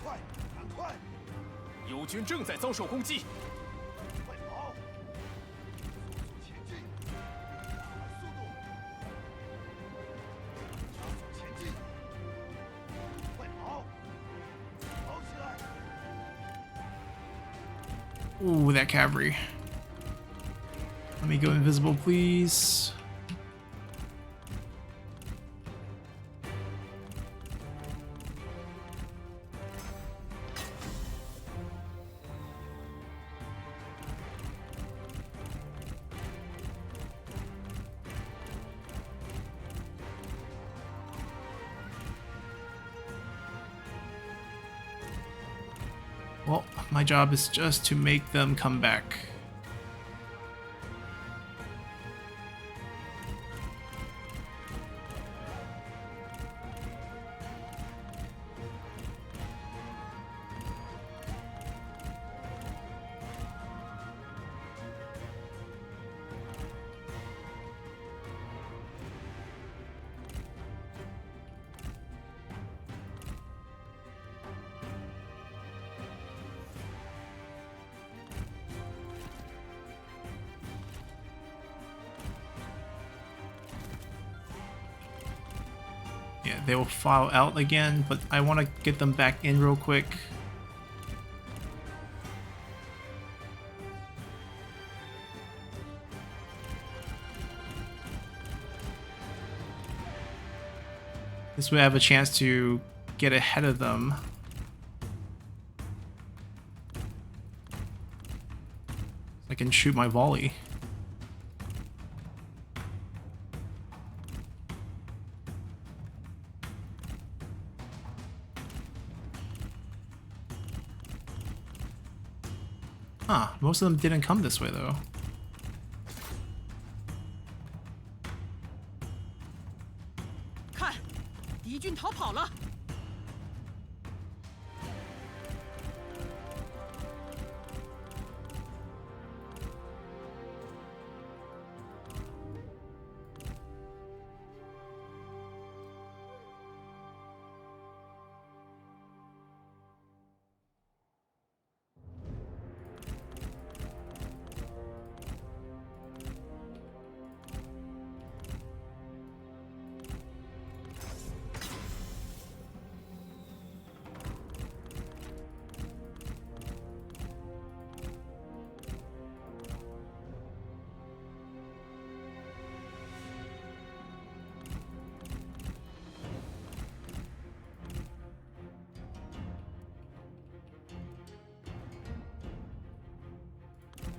S4: 快，赶快！
S2: 友军正在遭受攻击，
S4: 快跑！速速前进，加快速度！加速前进，快跑！跑起来！
S1: Ooh, that cavalry. Let me go invisible, please. Well, my job is just to make them come back. Yeah, they will file out again, but I want to get them back in real quick. This way I have a chance to get ahead of them. I can shoot my volley. Huh, most of them didn't come this way though.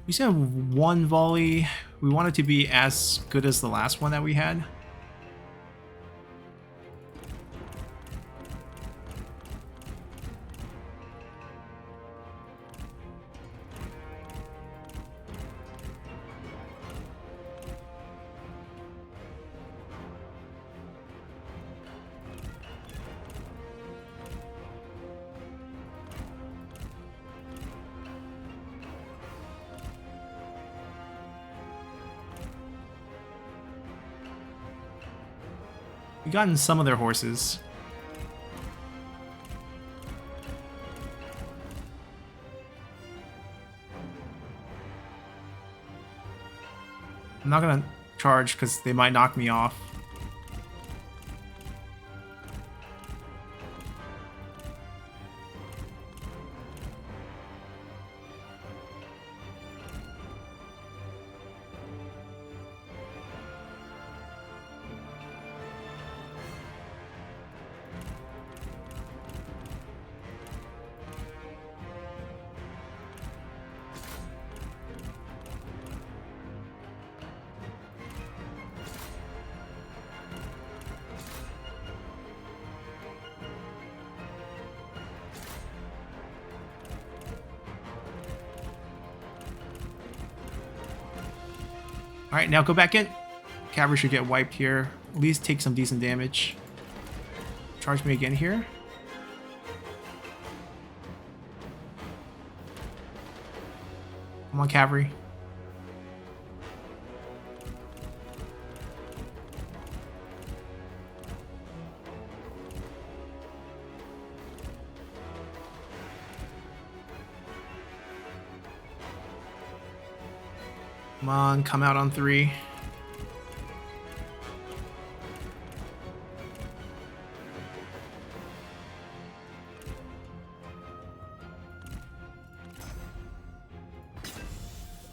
S1: We still have one volley. We want it to be as good as the last one that we had. We gotten some of their horses. I'm not gonna charge because they might knock me off. Alright, now go back in. Cavalry should get wiped here. At least take some decent damage. Charge me again here. Come on, cavalry. Come on, come out on 3.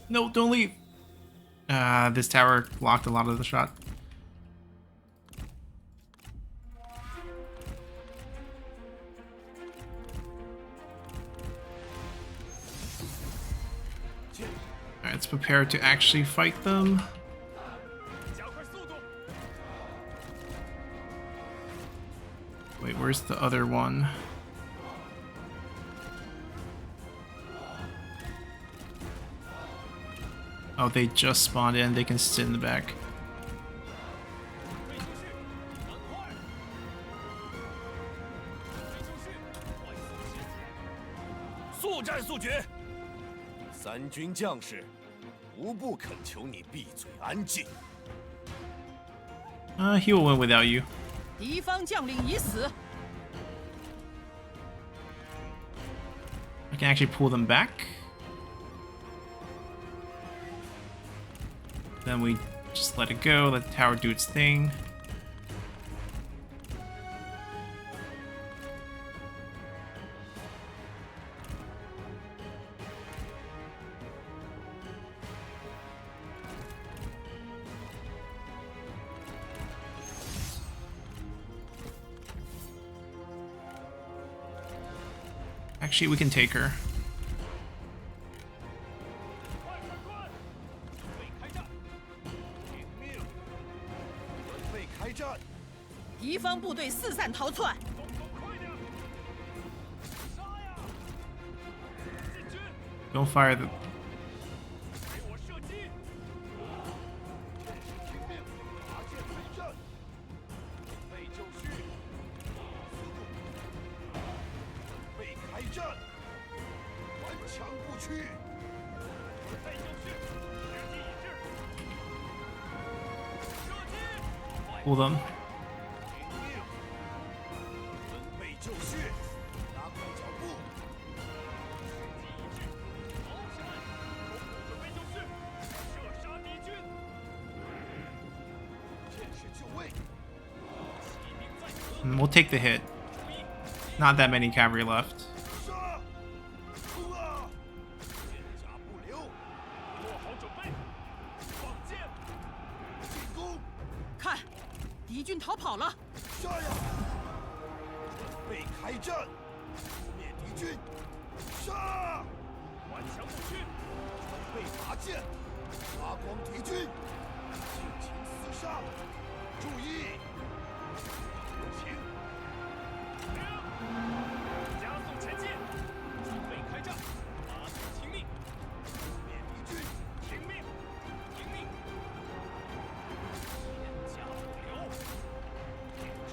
S1: No, don't leave. This tower blocked a lot of the shot. Alright, let's prepare to actually fight them. Wait, where's the other one? Oh, they just spawned in. They can sit in the back.
S2: 速战速决。
S4: 三军将士，无不恳求你闭嘴安静。
S1: He will win without you.
S3: 敌方将领已死。
S1: I can actually pull them back. Then we just let it go, let the tower do its thing. Actually, we can take her.
S2: 快快快！准备开战！
S4: 听命！准备开战！
S3: 敌方部队四散逃窜。
S2: 动作快点！杀呀！进军！
S1: Don't fire the.
S2: 给我射击！
S4: 战士听命，拔剑备战！准备就绪！准备开战！顽强不屈！
S2: 准备就绪！时机已至！射击！
S1: Pull them.
S4: 听命！准备就绪！加快脚步！
S2: 时机已至！老实们，准备就绪！射杀敌军！
S4: 剑士就位！
S2: 骑兵在此！
S1: We'll take the hit.
S2: 注意，
S1: Not that many cavalry left.
S4: 杀！冲啊！剑甲不留！
S2: 做好准备！放箭！
S4: 进攻！
S3: 看，敌军逃跑了。
S4: 杀呀！准备开战！扑灭敌军！杀！
S2: 顽强不屈！
S4: 准备拔剑！杀光敌军！尽情厮杀！注意！有请！
S2: 加速前进！准备开战！马上听命！
S4: 扑灭敌军！
S2: 听命！听命！剑甲不留！顶住！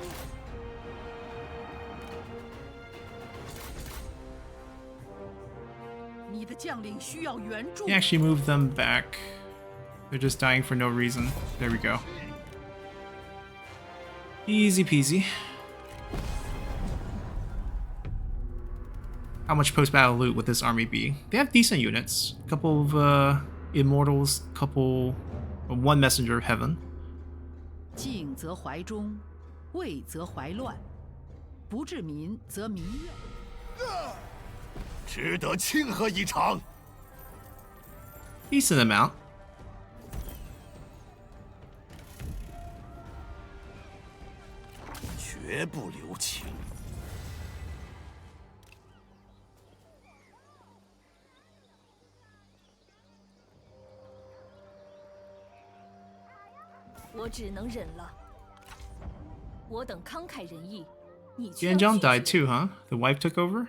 S3: 你的将领需要援助
S1: He。actually moved them back. They're just dying for no reason. There we go. Easy peasy. How much post-battle loot would this army be? They have decent units. A couple of immortals, one messenger of heaven.
S3: 静则怀忠，畏则怀乱，不治民则民怨。
S4: 值得庆贺一场！
S1: Decent amount.
S4: 绝不留情！
S5: 我只能忍了。我等慷慨仁义，你却
S1: Jianzhang
S5: 要拒
S1: died
S5: 绝
S1: too, huh? The wife took over?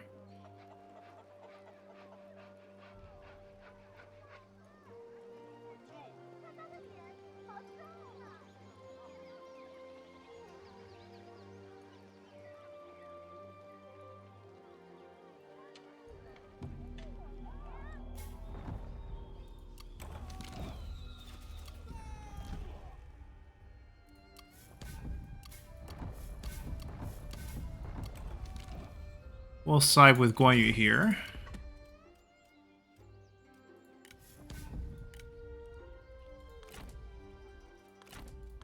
S1: We'll side with Guan Yu here.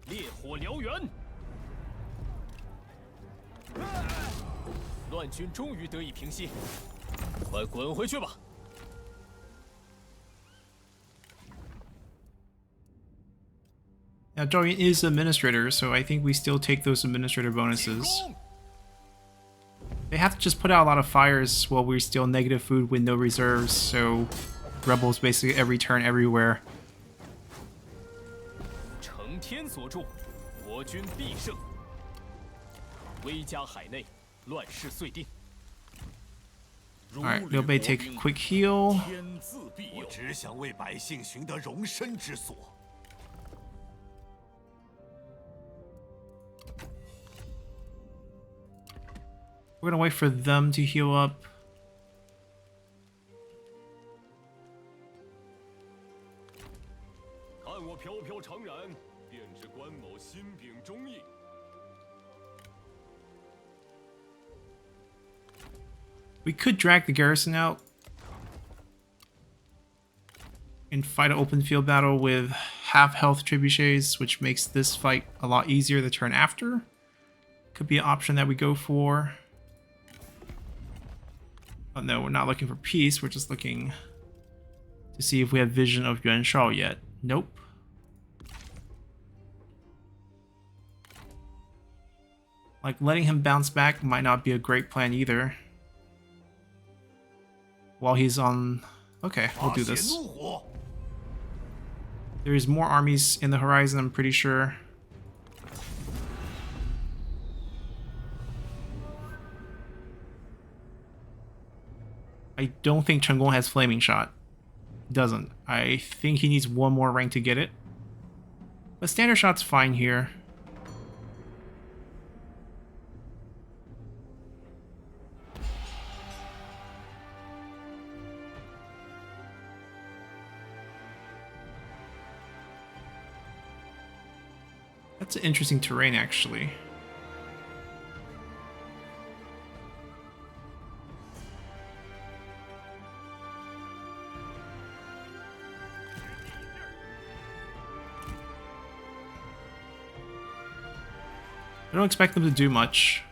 S2: 烈火燎原！乱军终于得以平息，快滚回去吧！
S1: Now, Dorian is administrator, so I think we still take those administrator bonuses.
S2: 进攻！
S1: They have to just put out a lot of fires while we're still negative food with no reserves, so rebels basically every turn everywhere.
S2: 承天所助，我军必胜。威加海内，乱世遂定。
S1: Alright, Liu Bei take a quick heal.
S2: 天自庇佑。
S4: 我只想为百姓寻得容身之所。
S1: We're gonna wait for them to heal up. We could drag the garrison out and fight an open field battle with half health trebuchets, which makes this fight a lot easier the turn after. Could be an option that we go for. Oh no, we're not looking for peace, we're just looking to see if we have vision of Yuan Shao yet. Nope. Like, letting him bounce back might not be a great plan either. While he's on... Okay, we'll do this. There's more armies in the horizon, I'm pretty sure. I don't think Chen Gong has Flaming Shot. Doesn't. I think he needs one more rank to get it. But Standard Shot's fine here. That's an interesting terrain, actually. I don't expect them to do much.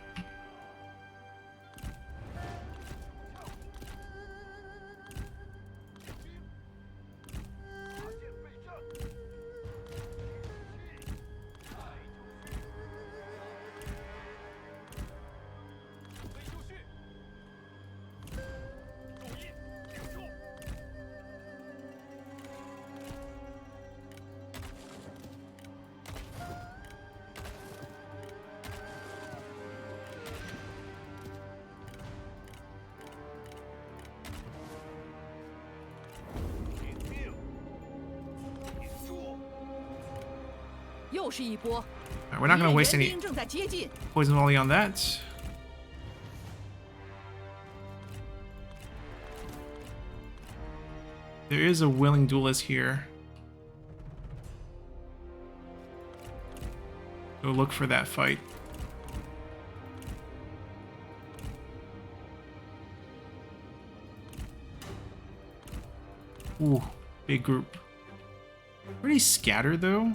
S1: Alright, we're not going to waste any poison volley on that. There is a willing duelist here. Go look for that fight. Ooh, big group. Pretty scattered though.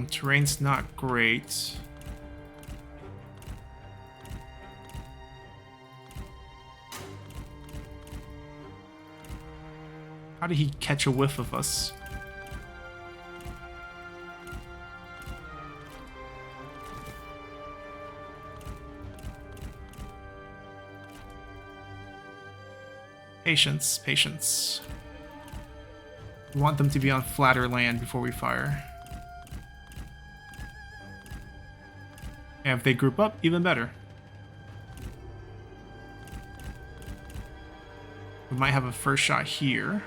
S1: Terrain's not great. How did he catch a whiff of us? Patience, patience. We want them to be on flatter land before we fire. And if they group up, even better. We might have a first shot here.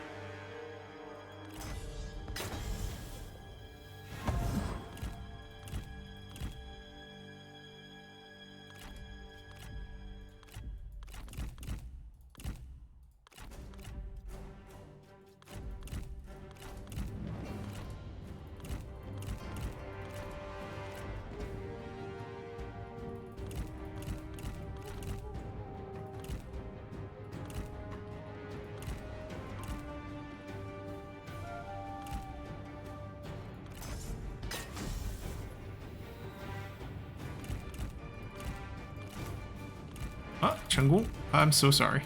S1: Chen Gong, I'm so sorry.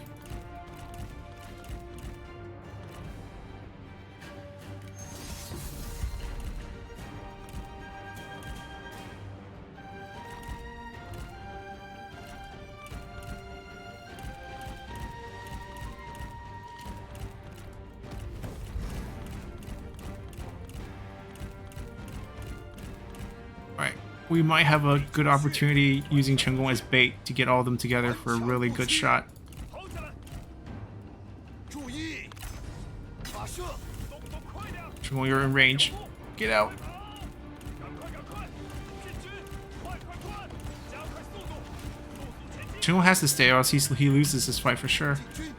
S1: we might have a good opportunity using Chen Gong as bait to get all of them together for a really good shot.
S2: 跑起来，
S4: 注意，发射，
S2: 动作快点，
S1: Chen Gong, you're in range. Get out.
S2: 赶快赶快，进军，快快快，加快速度，速速前进，
S1: Chen Gong has to stay or else he loses this fight for sure.
S4: 进军，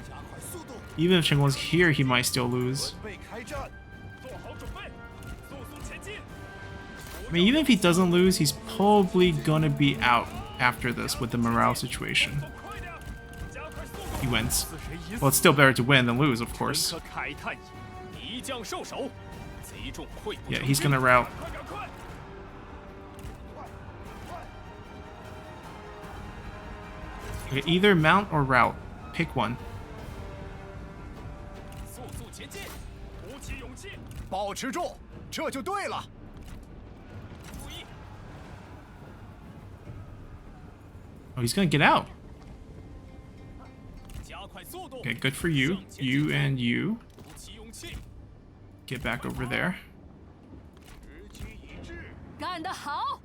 S4: 加快速度，
S1: Even if Chen Gong's here, he might still lose.
S4: 准备开战，
S2: 做好准备，速速前进。
S1: I mean, even if he doesn't lose, he's probably gonna be out after this with the morale situation.
S2: 快点，加快速度。
S1: He wins.
S2: 死谁已死，
S1: Well, it's still better to win than lose, of
S2: 臣
S1: course.
S2: 可慨叹矣，敌将受首，贼众溃不
S1: Yeah,
S2: 成
S1: he's
S2: 军
S1: gonna rout.
S2: 快赶快！
S1: Okay, either mount or rout. Pick one.
S2: 速速前进，鼓起勇气，
S4: 保持住，这就对了。
S2: 注意，
S1: Oh, he's gonna get out.
S2: 加快速度。
S1: Okay, good for you. You and you.
S2: 鼓起勇气，
S1: Get back over there.
S4: 时机已至，
S5: 干得好！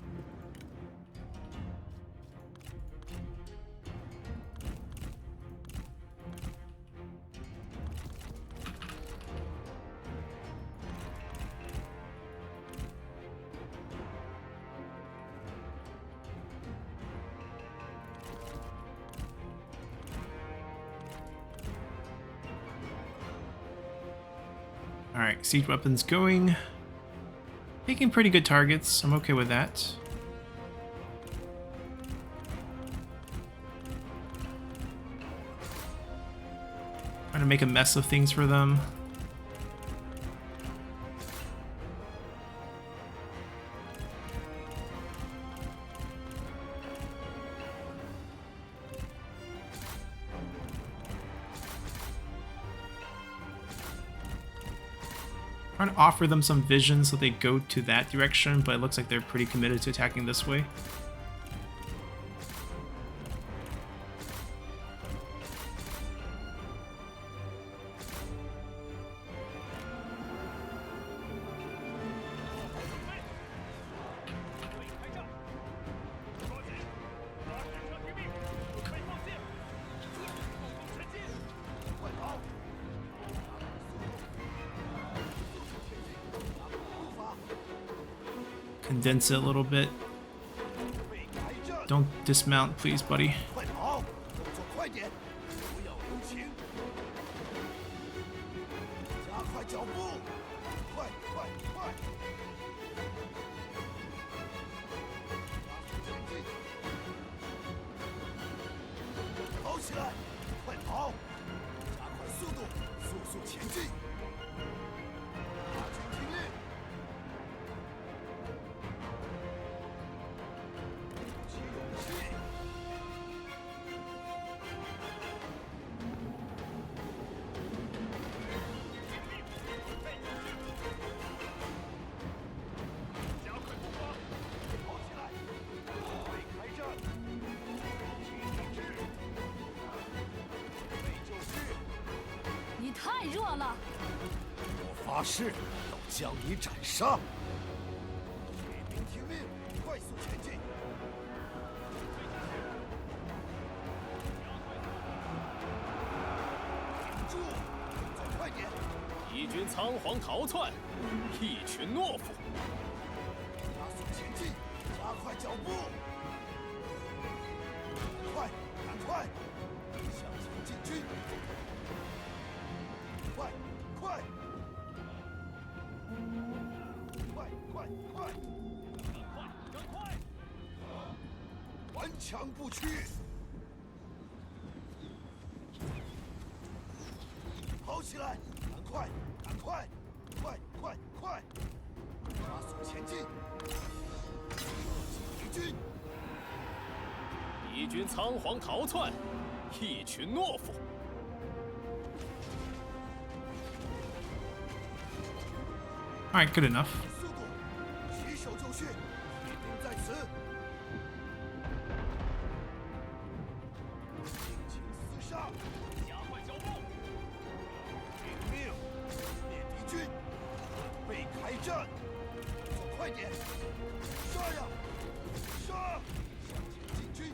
S1: Alright, siege weapons going. Taking pretty good targets. I'm okay with that. Trying to make a mess of things for them. Trying to offer them some vision so they go to that direction, but it looks like they're pretty committed to attacking this way. Condense it a little bit. Don't dismount, please, buddy.
S4: 快跑，动作快点，不要留情，加快脚步，快快快，加速前进，跑起来，快跑，加快速度，速速前进，大军听令。 鼓起勇气，
S2: 加快步伐，
S4: 跑起来，准备开战，请理智，准备就绪。
S5: 你太弱了！
S4: 我发誓要将你斩杀。士兵听令，快速前进。顶住，动作快点，
S2: 敌军仓皇逃窜，一群懦夫。
S4: 加速前进，加快脚步。快，赶快，向前进军。快，快，快快快，
S2: 赶快！
S4: 顽强不屈。跑起来，赶快，赶快，快快快，加速前进。射击敌军，
S2: 敌军仓皇逃窜，一群懦夫。
S1: Alright, good enough.
S4: 速度，起手就绪，铁定在此。尽情厮杀，
S2: 加快脚步，
S4: 领命，灭敌军，准备开战。动作快点，杀呀！向前进军，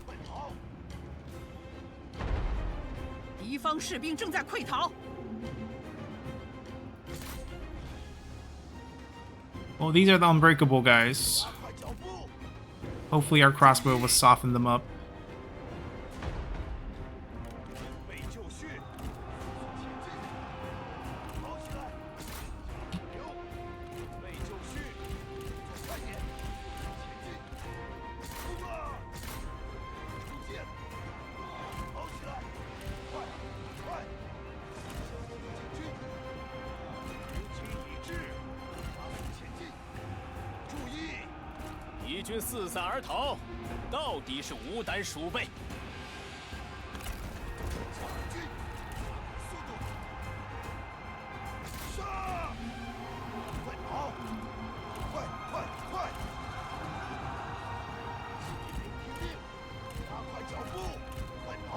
S4: 快跑！
S3: 敌方士兵正在溃逃。
S1: Well, these are the unbreakable guys.
S4: 加快脚步，
S1: Hopefully our crossbow will soften them up.
S4: 备就绪，前进，跑起来，留，备就绪，再快点，前进，冲啊！出剑，跑起来，快，快，向前进军，如期已至，加速前进，注意！
S2: 敌军四散而逃，到底是无胆鼠辈。
S4: 向前进，速度，杀！快跑！快快快！骑兵听令，加快脚步，快跑！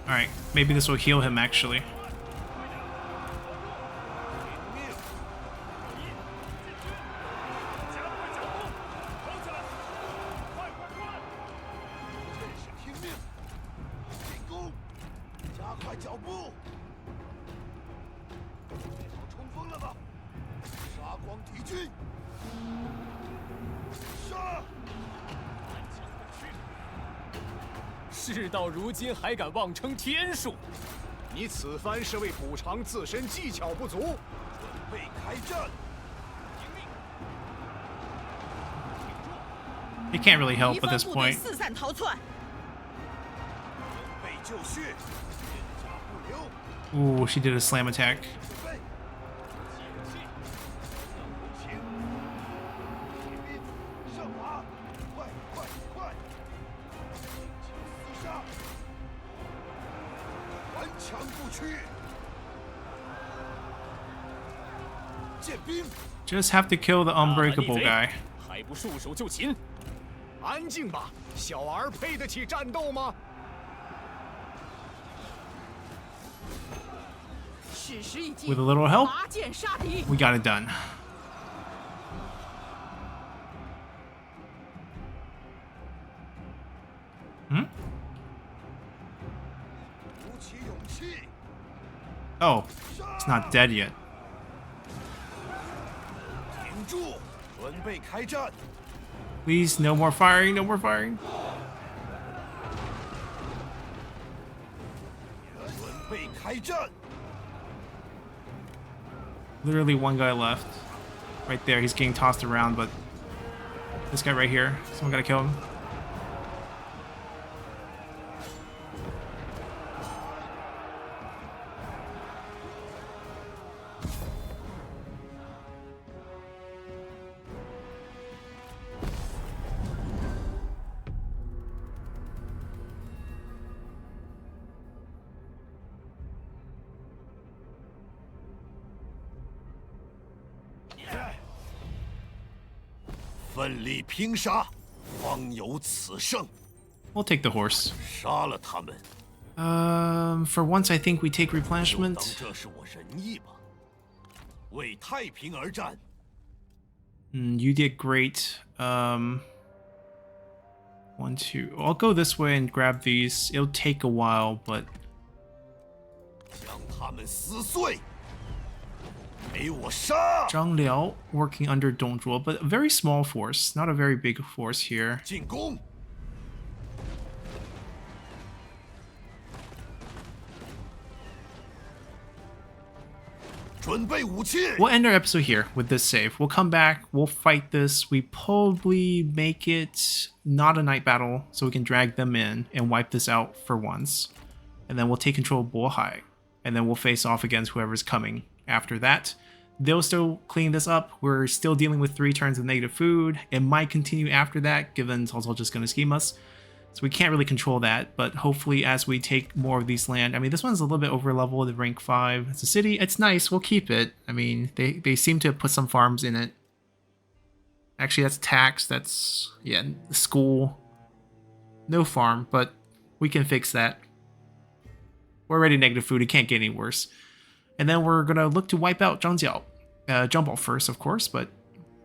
S1: Alright, maybe this will heal him actually.
S2: 加快脚步，跑起来！快快快！
S4: 战士听命，进攻！加快脚步！备好冲锋了吗？杀光敌军！杀！
S2: 事到如今还敢妄称天数，
S6: 你此番是为补偿自身技巧不足。
S4: 准备开战！
S1: He can't really help
S3: 敌
S1: at
S3: 方
S1: this
S3: 部队
S1: point.
S3: 四散逃窜。
S4: 备就绪，片甲不留。
S1: Ooh, she did a slam attack.
S4: 准备，解气，向无情，骑兵上马，快快快！尽情厮杀，顽强不屈。剑兵，
S1: Just have to kill the unbreakable guy.
S2: 还不束手就擒！
S6: 安静吧，小儿配得起战斗吗？
S3: 史实已尽，
S1: With a little help,
S3: 拔剑杀敌。
S1: we got it done.
S4: 鼓起勇气，
S1: Oh, it's not dead yet.
S4: 停住，准备开战。
S1: Please, no more firing, no more firing.
S4: 准备开战。
S1: Literally one guy left. Right there, he's getting tossed around, but this guy right here, someone gotta kill him.
S4: Yeah. 奋力拼杀，方有此胜。
S1: We'll take the horse.
S4: 杀了他们，
S1: For once, I think we take
S4: 就当
S1: replenishment.
S4: 这是我仁义吧。为太平而战，
S1: You did great. 1, 2. I'll go this way and grab these. It'll take a while, but
S4: 将他们撕碎。给我杀！
S1: Zhang Liao working under Dong Zhuo, but a very small force, not a very big force here.
S4: 进攻！ 准备武器！
S1: We'll end our episode here with this save. We'll come back, we'll fight this. We probably make it not a night battle, so we can drag them in and wipe this out for once. And then we'll take control of Bohai, and then we'll face off against whoever's coming after that. They'll still clean this up. We're still dealing with 3 turns of negative food. It might continue after that, given Cao Cao just going to scheme us. So we can't really control that, but hopefully as we take more of these land, I mean, this one's a little bit over level, the rank 5. It's a city, it's nice, we'll keep it. I mean, they seem to have put some farms in it. Actually, that's tax, that's, yeah, school. No farm, but we can fix that. We're already negative food, it can't get any worse. And then we're gonna look to wipe out Zhang Jiao. Jump off first, of course, but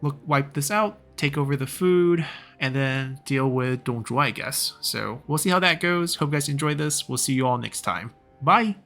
S1: wipe this out, take over the food, and then deal with Dong Zhuo, I guess. So we'll see how that goes. Hope you guys enjoyed this. We'll see you all next time. Bye!